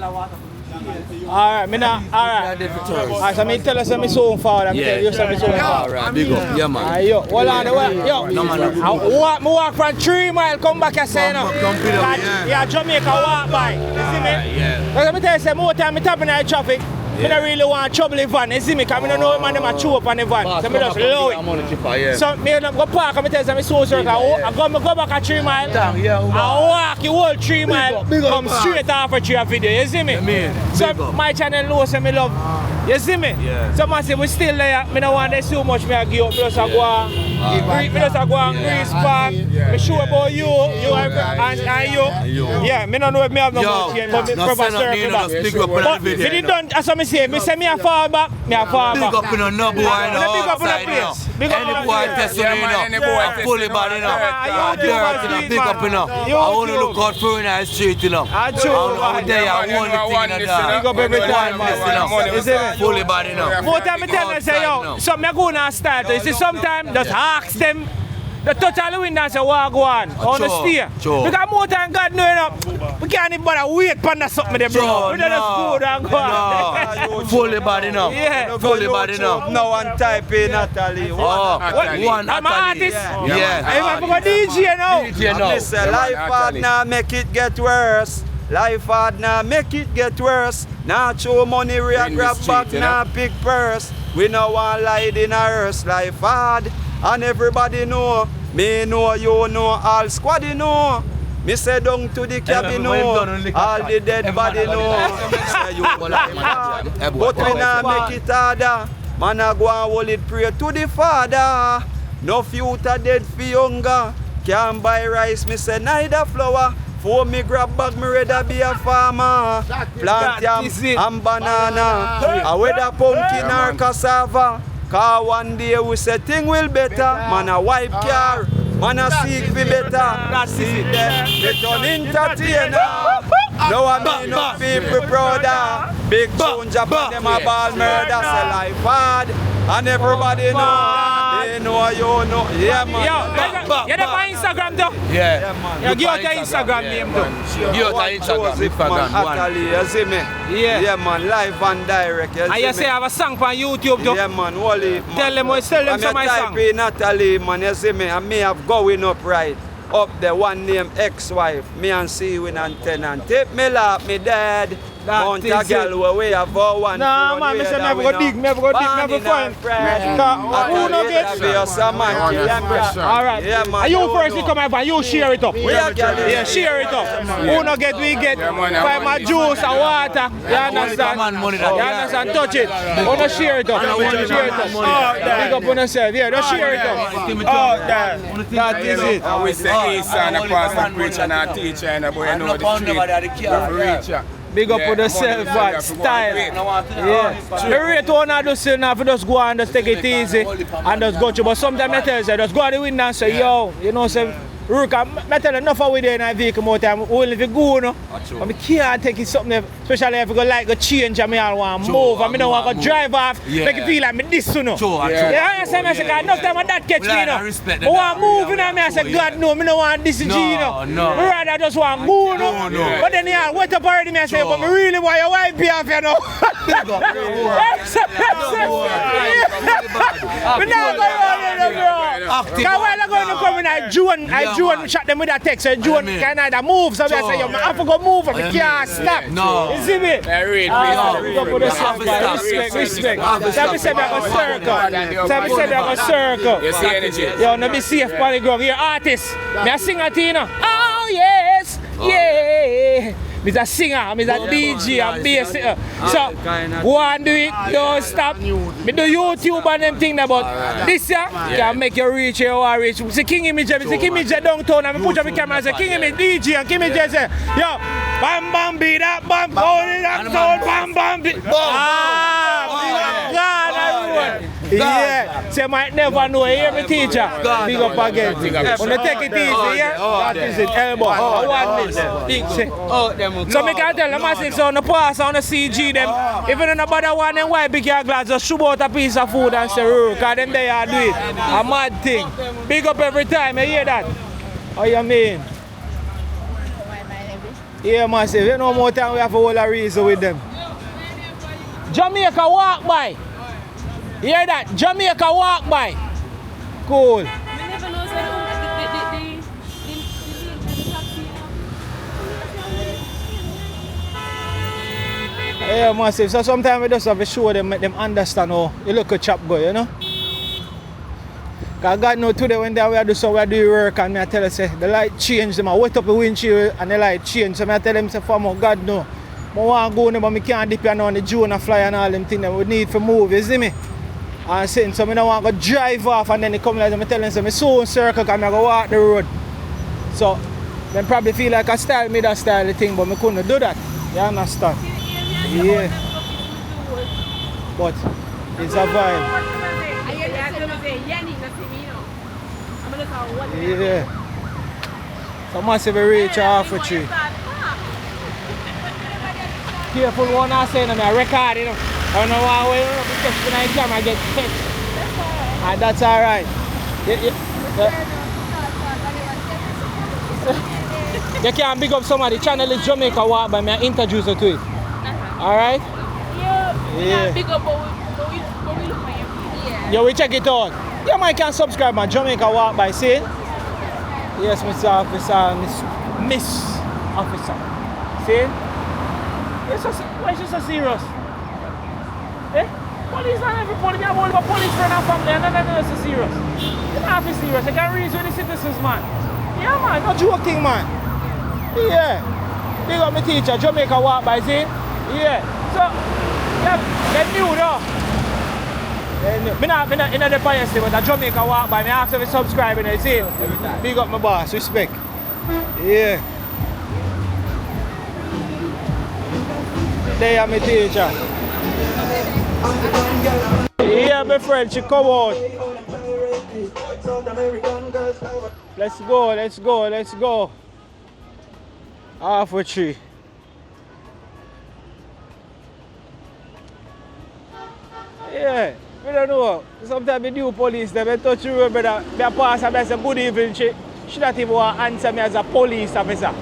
Alright, me now, alright. Alright, so me tell us me soon forward. I'm tell you something soon forward. Alright, big up. Yeah, man. Yo, hold on the way. Yo, No, man. I walk from 3 miles, come back and say no. Yeah. Yeah, Jamaica walk by. You see me? Yeah. Let me tell you, say more time I tap in the traffic. I don't really want trouble in van, you see me? Because I don't know man them a chew up on the van. So I just low it. So I go park and I tell you, I'm so circle. I go back at 3 miles. I walk the whole 3 miles, come straight off a 3 video, you see me? So my channel knows me love. You see me? So I say we still there. I don't want this too much. I give up. Plus I go on Greece Park. I show about you and you. Yeah, I don't know if I have no more change, but I proper circle back. But I done, as I say, I say I fall back. I fall back. Big up in a no boy, no. Big up in the place. Big up in the Any boy place. testing me, no. Fully bad, you know. Big up, you know. I want to look out for you in the street, you know. I true. I want the thing in the Big up every time, man. You see me? fully bad, you know. More time I tell them, say, yo, something I go and start. You see, sometimes just ask them. The touch of the window and say, what go on the steer. Sure. Because more time God know, you know, we can't even bother wait for that something there, bro. We don't just go and go on. Fully bad, you know. Yeah. Fully bad, you know. No one type in Natalie. One I'm an artist. Yeah. I'm a DJ now. DJ now. Listen, life hard now make it get worse. Life hard now make it get worse. Now show money we a grab back now big purse. We no want lie in a hearse. Life hard and everybody know. Me know, you know, all squad know. Me say down to the cabin know. All the dead body know. Say you life hard, but we now make it harder. Man a go and hold it pray to the Father. No future dead for younger. Can't buy rice, me say neither flour. For me grab bag, me rather be a farmer. Plant yam and banana. I whether pumpkin or cassava. Cause one day we say thing will better. Man a wipe car, man a seek for better. See them, they turn entertainer. Now I mean no people brother. Big tune Japan, them a ball murder. Say life hard, and everybody know. They know you know. Yeah man. Yo, you have Instagram though? Yeah. You give out your Instagram name though. Give out your Instagram. Actually, you see me? Yeah. Yeah man, live and direct. And you say I have a song on YouTube though? Yeah man, Wally. Tell them some my song. I'm Natalie man, you see me? And me have going up right. Up there, one name ex-wife. Me and see win and tenant. Take me lap, me dad. Mount a girl where we have all one. Nah man, me say never go dig, never find. Who no get? Alright. And you first come up and you share it up. Yeah, share it up. Who no get, we get. Find my juice and water. You understand? You understand? Touch it. Who no share it up. Share it up. Big up on yourself. Yeah, just share it up. Oh, that is it. We say he's son, a pastor, preacher, and a teacher, and a boy, you know the street. Big up on yourself, but style. Yeah. The rate one I do still now, just go and just take it easy and just go through. But sometimes I tell you, just go to the window and say, yo, you know, say, Rook, I tell you, enough of we there in a vehicle more time. Only if you go, no. But I can't take it something, especially if you go like go change and I want to move. I don't want to drive off, make it feel like me this, you know. Yeah, I say, enough time I that catch me, you know. I want to move, you know, I say, God, no, I don't want this, you know. I rather just want to move, you know. But then, yeah, wait up already, I say, but I really want your wife be off, you know. I'm not going to bro. Because while I'm going to come in, June shot them with a text, so June kind of move, so I say, yo, I have to go move, I can't stop. No. You see me? Respect. So I said I go circle. You see energy? Yo, no be safe on the ground. You're artist. Me a singer, Tina. Oh, yes. Yeah. Me's a singer, me's a DJ, and bass singer. So, go and do it, don't stop. Me do YouTube and them things, but this year can make you reach where you are reach. See King Image downtown, and I put up the camera and say, King Image DJ, and King Image say, yo, bam bam beat that, bam, hold it up, sound, bam bam beat. God, everyone. Yeah, so you might never know, you hear me teacher? Big up again. When you take it easy, yeah? That is it, elbow. One minute. Big say. So I can tell them, I say, so on the pass, on the CG them, even on the bother one and white big your glass, just shoot out a piece of food and say, because them they are do it. A mad thing. Big up every time, you hear that? How you mean? Yeah, massive. You know more time we have to hold a reason with them. Jamaica walk by. You hear that? Jamaica walk by. Cool. We never know the Yeah, massive. So sometimes we just have to show them, make them understand how you look a chap go, you know? Because God know today when we do so, we do work and I tell you, say, the light change, them, I wet up the windshield and the light change. So I tell them, say, farmer, God know. I want to go there, but I can't dip on the Jonah fly and all them things that we need to move, you see me? And saying, so I don't want to go drive off and then they come like that, I tell them, say, I soon circle because I go walk the road. So, they probably feel like I style me that style of thing, but I couldn't do that. You understand? Yeah. But it's a vibe. Yeah. So massive reach half a tree. Careful one I say, I'm recording. I don't know why we catch the night camera get catch. And that's alright. You can big up somebody. Channel is Jamaica Walk by me. I introduce you to it. Alright? Yeah. Big up, but we look for you. Yeah, we check it out. Yeah, man, can subscribe, man. Jamaica Walk by, see? Yes, Mr. Officer, Miss Officer. See? Why is she so serious? Eh? Police and everybody, they have all the police friend and family, and none of them is so serious. You're not be serious. You can reason with the citizens, man. Yeah, man, no joking, man. Yeah. Big up my teacher, Jamaica Walk by, see? Yeah. So, yeah, they knew though. I'm not in the bias, but a Jamaica Walk by me. I have to be subscribing, you see? Big up my boss, respect. Yeah. They are my teacher. Yeah, my friend, she come out. Let's go, let's go, let's go. Half a tree. Yeah, I don't know. Sometimes the new police, they touch the road, brother. They pass and they say, good evening. She not even want to answer me as a police officer.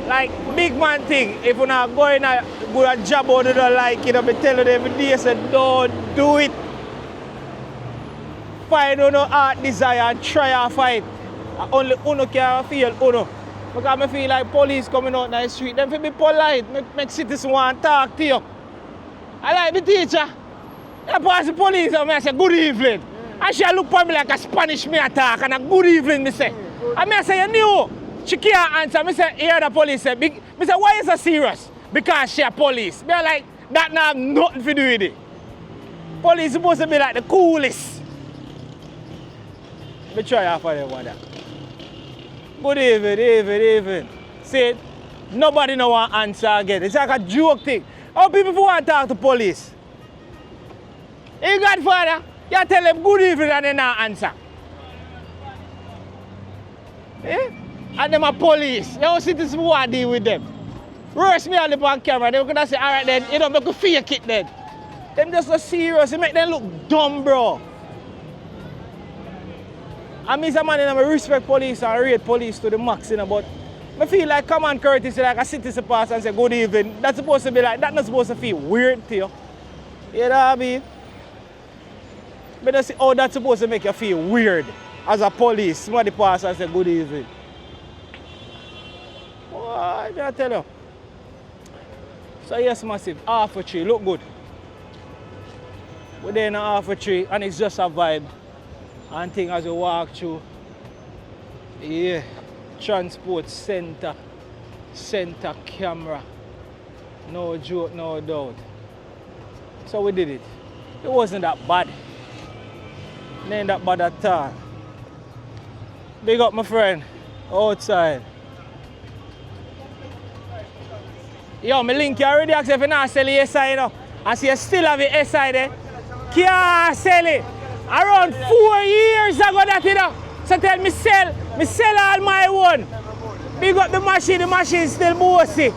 Like, big man thing. If you're not going to go a job or you don't like it, I tell you every day, say, don't do it. Find no art desire and try and fight. Only uno can feel uno. Because I feel like police coming out in the street, them be polite, make citizens want to talk to you. I like the teacher. I pass the police and I say, good evening. And she look at me like a Spanish me attack and a good evening, me say. And I say, you knew. She can't answer. I say, here the police say, I say, why is that serious? Because she a police. I like, that not have nothing to do with it. Police is supposed to be like the coolest. Let me try for them one. Good evening. See, nobody no want answer again. It's like a joke thing. How people want to talk to police? Hey, Godfather, you tell them good evening and they not answer. Eh? And them are police. You citizens who want to deal with them. Roast me on camera, they're going to say, all right then, you don't make a fake it then. Them just so serious, you make them look dumb, bro. I mean, a man I respect police and rate police to the max, you know, but I feel like common courtesy, like a citizen pass and say good evening. That's supposed to be like, that's not supposed to feel weird to you. You know what I mean? But I see how that's supposed to make you feel weird. As a police, somebody pass and say good evening. What did I tell you? So yes, massive, half a tree, look good. We're there in a half a tree and it's just a vibe. And thing as you walk through. Yeah. Transport center camera. No joke, no doubt. So we did it. It wasn't that bad. It ain't that bad at all. Big up my friend. Outside. Yo, my link you already asked if you not sell the SI, you know. And see you still have the SI there. Can't sell it. Around 4 years ago that, you know. So tell me sell all my one. Big up the machine still bossy.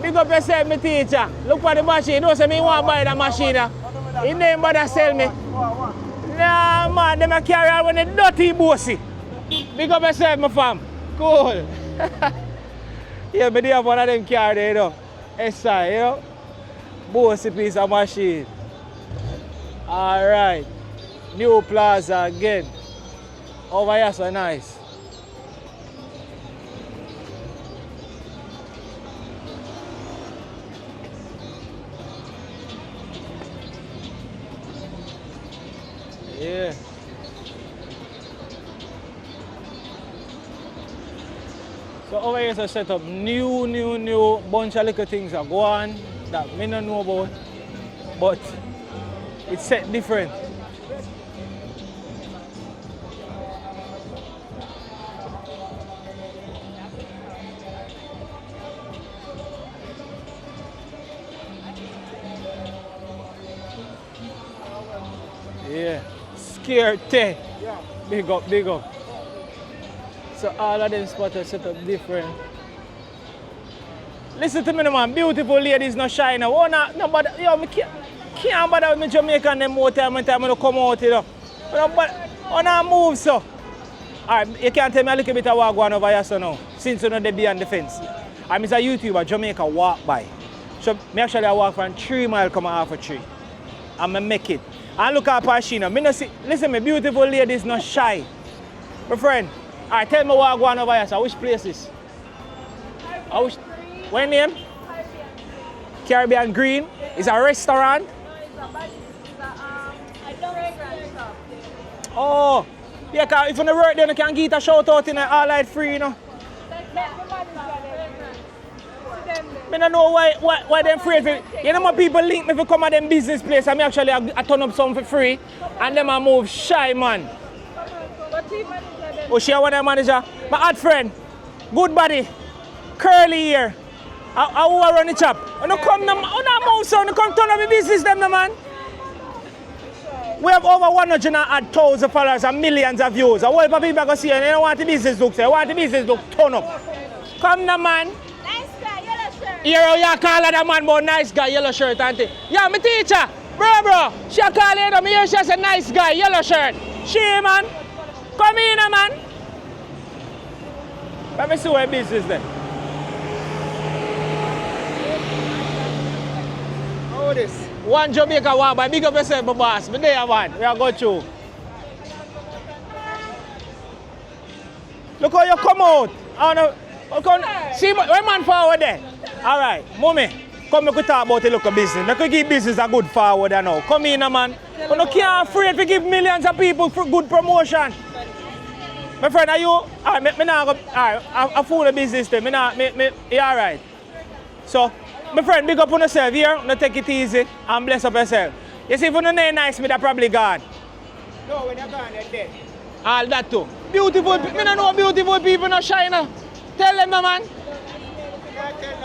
Big up yourself, my teacher. Look for the machine. You know, so me want to buy the machine. He never bother sell me. Nah, man, them a carry on when they dirty bossy. Big up yourself, my fam. Cool. Yeah, but they have one of them car there, you know. SI, you know. Bossy piece of machine. Alright. New plaza again. Over here so nice. Yeah. So over here so set up new bunch of little things that go on that me don't know about. But it's set different. Yeah, scared te. Big up, big up. So all of them spots are set up different. Listen to me, no, man. Beautiful ladies, no shine. Oh, no, but yo, me can't bother with me Jamaican them more time when I come out, you know. But on our move, so. Alright, you can't tell me a little bit of what going over here, so now, since you know they beyond the fence. I'm a YouTuber, Jamaica walk by. So me actually I walk from 3 miles come half a tree. And I make it. And look at Pashina. Me no see, listen, me beautiful ladies not shy. My friend, alright, tell me what going over here, so which place is? What name? Caribbean Green. It's a restaurant. Oh, yeah, cause if you work there, you can get a shout out in all light free, you know. I don't know why they're free. You know, more people link me to come at them business place and me actually I turn up something for free and them I move shy, man. Oh, she one of the manager? My odd friend, good body, curly hair. I will run the chop. And come now, move so come turn up the business them, man. We have over 100,000 followers and millions of views. I want people to see and they don't want the business look. They want the business look turn up. Come now, man. Nice guy, yellow shirt. Here you call that man about nice guy, yellow shirt, auntie. Yeah, my teacher. Bro. She call you, me here she a nice guy, yellow shirt. She, man. Come in, man. Let me see what business then. How this? One Jamaica walk by, big up yourself, my boss. Me there, man. We are going through. Look how you come out. See, one man forward there. All right, mommy, come we could talk about the local business. We could give business a good forward now. Come in, man. You no can't afraid to give millions of people for good promotion. My friend, are you? All right, me now go. All right, I fool the business then. Me now, you all right? So, my friend, big up on yourself here. No take it easy and bless up yourself. You see, if you're not nice, me that probably gone. No, when you're gone, they're dead. All that too. Beautiful, me don't know beautiful people not shine. Tell them, man.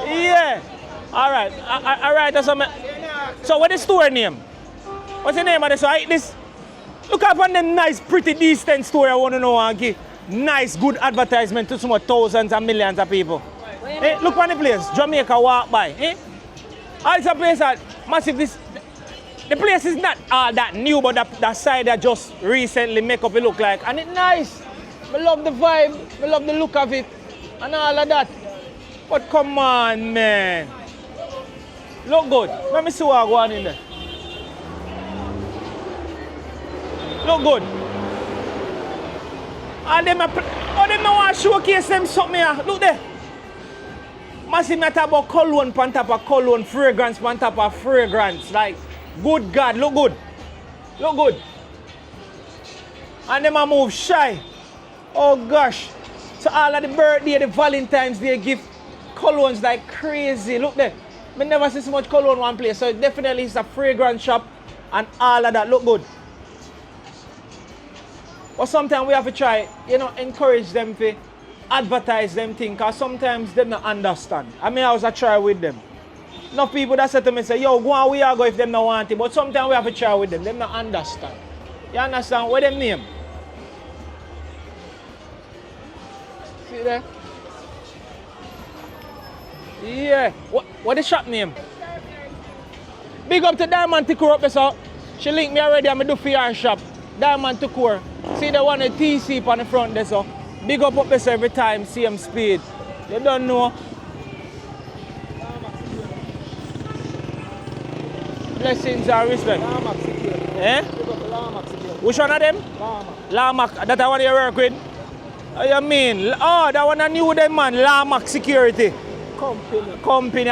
Yeah. All right. All right. That's what so what's the store name? What's the name of this? So this. Look up on the nice, pretty, decent store. I want to know and give nice, good advertisement to some thousands and millions of people. Hey, look on the place. Jamaica walk by. Eh? It's a place that massive. The place is not all that new, but that side that just recently make up it look like, and it's nice. I love the vibe. I love the look of it. And all of that. But come on, man. Look good. Let me see what going on in there. Look good. And them want to showcase them something here. Look there. Massive me talk about cologne on top of cologne, fragrance on top of fragrance. Like, good God, look good. Look good. And them a move shy. Oh gosh. So all of the birthday, the Valentine's Day gift, colognes like crazy. Look there. I never see so much cologne one place. So definitely it's a fragrance shop and all of that. Look good. But sometimes we have to try, encourage them to advertise them things, because sometimes they don't understand. I mean, I was a try with them. Enough people that say to me, say, yo, go on, we are go if them don't want it. But sometimes we have to try with them. They don't understand. You understand? What them name? See there? Yeah. What the shop name? Big up to Diamond Tikur up there, so she linked me already and I do for her shop. Diamond Tikur. See the one with TC on the front there, so. Big up there every time, same speed. You don't know. Blessings and respect. Lamak security. Eh? Big up Lamak security. Which one of them? Lamak. Lamak, that I want you work with? What you mean? Oh, that one I knew them man, Lamak Security. Company.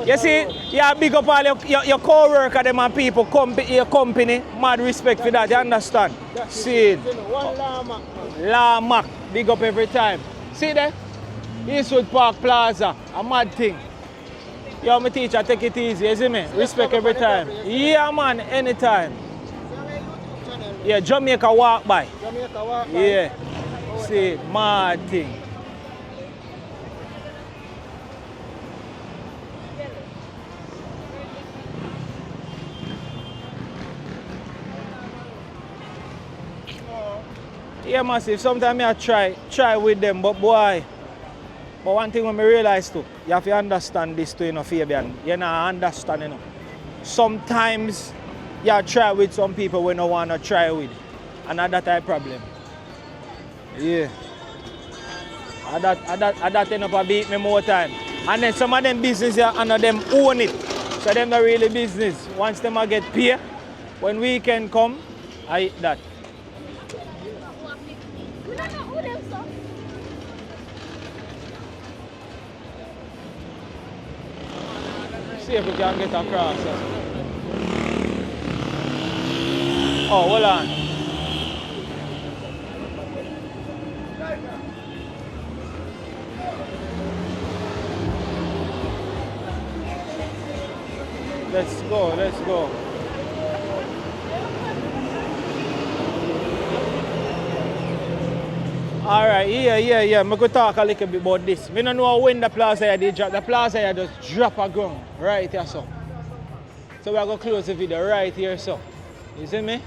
You see, you big up all your co-worker them and people, your company, mad respect for that, you understand? See it. One Lamak. Lamak, big up every time. See there? Eastwood Park Plaza, a mad thing. Yo, my teacher, take it easy, you see me? Respect every time. Yeah, man, anytime. Yeah, Jamaica walk by. Jamaica walk by. Yeah. See, mad thing. Yeah, massive. Sometimes I try with them, but boy. But one thing when I realize too, you have to understand this too, you know, Fabian. You not understand, you know. Sometimes you try with some people when you want to try with. And that's a problem. Yeah. And that end up a beat me more time. And then some of them business here, and them own it. So them not really business. Once them a get paid, when weekend come, I eat that. See if we can get across. Oh, hold on. Let's go. Alright, yeah. I'm going to talk a little bit about this. I don't know when the plaza here did drop. The plaza here just drop a ground right here, so. So we're going to close the video right here, so. You see me?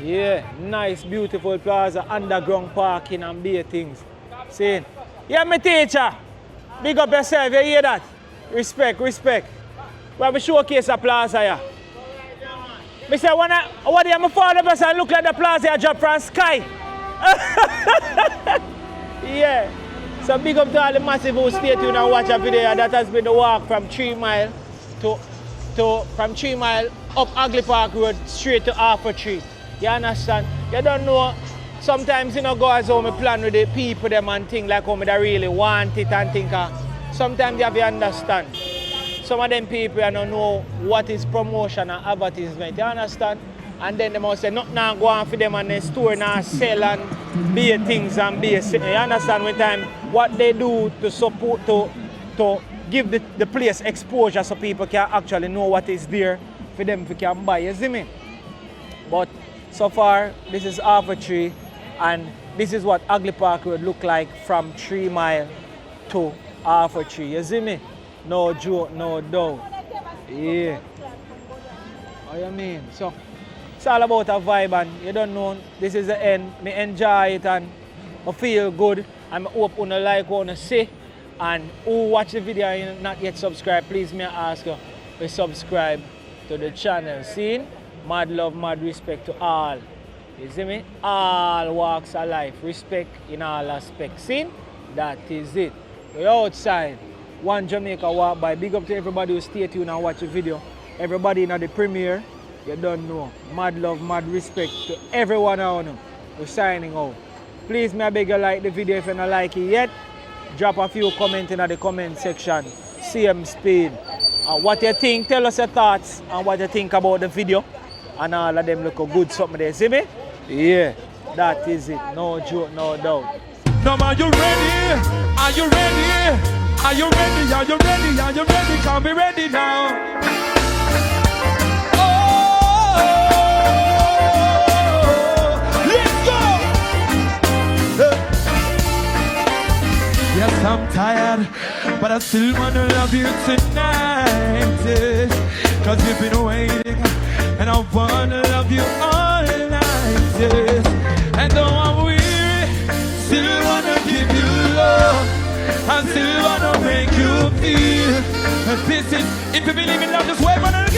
Yeah, nice, beautiful plaza, underground parking and beer things. See? Yeah, my teacher. Big up yourself, you hear that? Respect. We have a showcase a plaza here. I say, what do you father person look like the plaza drop from sky? Yeah. So big up to all the massive who stay tuned and watch a video. That has been the walk from 3 Mile from 3 Mile up Ugly Park Road straight to Half Tree. You understand? You don't know. Sometimes you know go as how I plan with the people them and things like how I really want it and think. Sometimes you have to understand. Some of them people don't know what is promotion and advertisement, you understand? And then they must say, nothing now go on for them and the store now sell and be things and be you understand with time what they do to support, to give the place exposure so people can actually know what is there for them to can buy, you see me? But so far, this is Half Tree and this is what Ugly Park Road look like from 3 Mile to Half Tree, you see me? No joke, no doubt. Yeah. What you mean? So, it's all about a vibe and you don't know, this is the end. I enjoy it and I feel good. And I hope you like what I say. And who watch the video and not yet subscribe, please may I ask you to subscribe to the channel. See? Mad love, mad respect to all. You see me? All walks of life. Respect in all aspects. See? That is it. We're outside. One Jamaica walk by. Big up to everybody who stay tuned and watch the video. Everybody in the premiere, you don't know. Mad love, mad respect to everyone out now. We're signing out. Please, may I beg you like the video if you don't like it yet. Drop a few comments in the comment section. CM Speed. What you think, tell us your thoughts and what you think about the video. And all of them look good something there. See me? Yeah, that is it. No joke, no doubt. Now are you ready? Are you ready? Are you ready? Are you ready? Are you ready? Can be ready now. Oh, let's go. Yes, I'm tired, but I still wanna love you tonight. Cause you've been waiting, and I wanna love you all night. And though I'm weary, still wanna give you love. I still wanna make you feel. This is, if you believe in love, just wave on the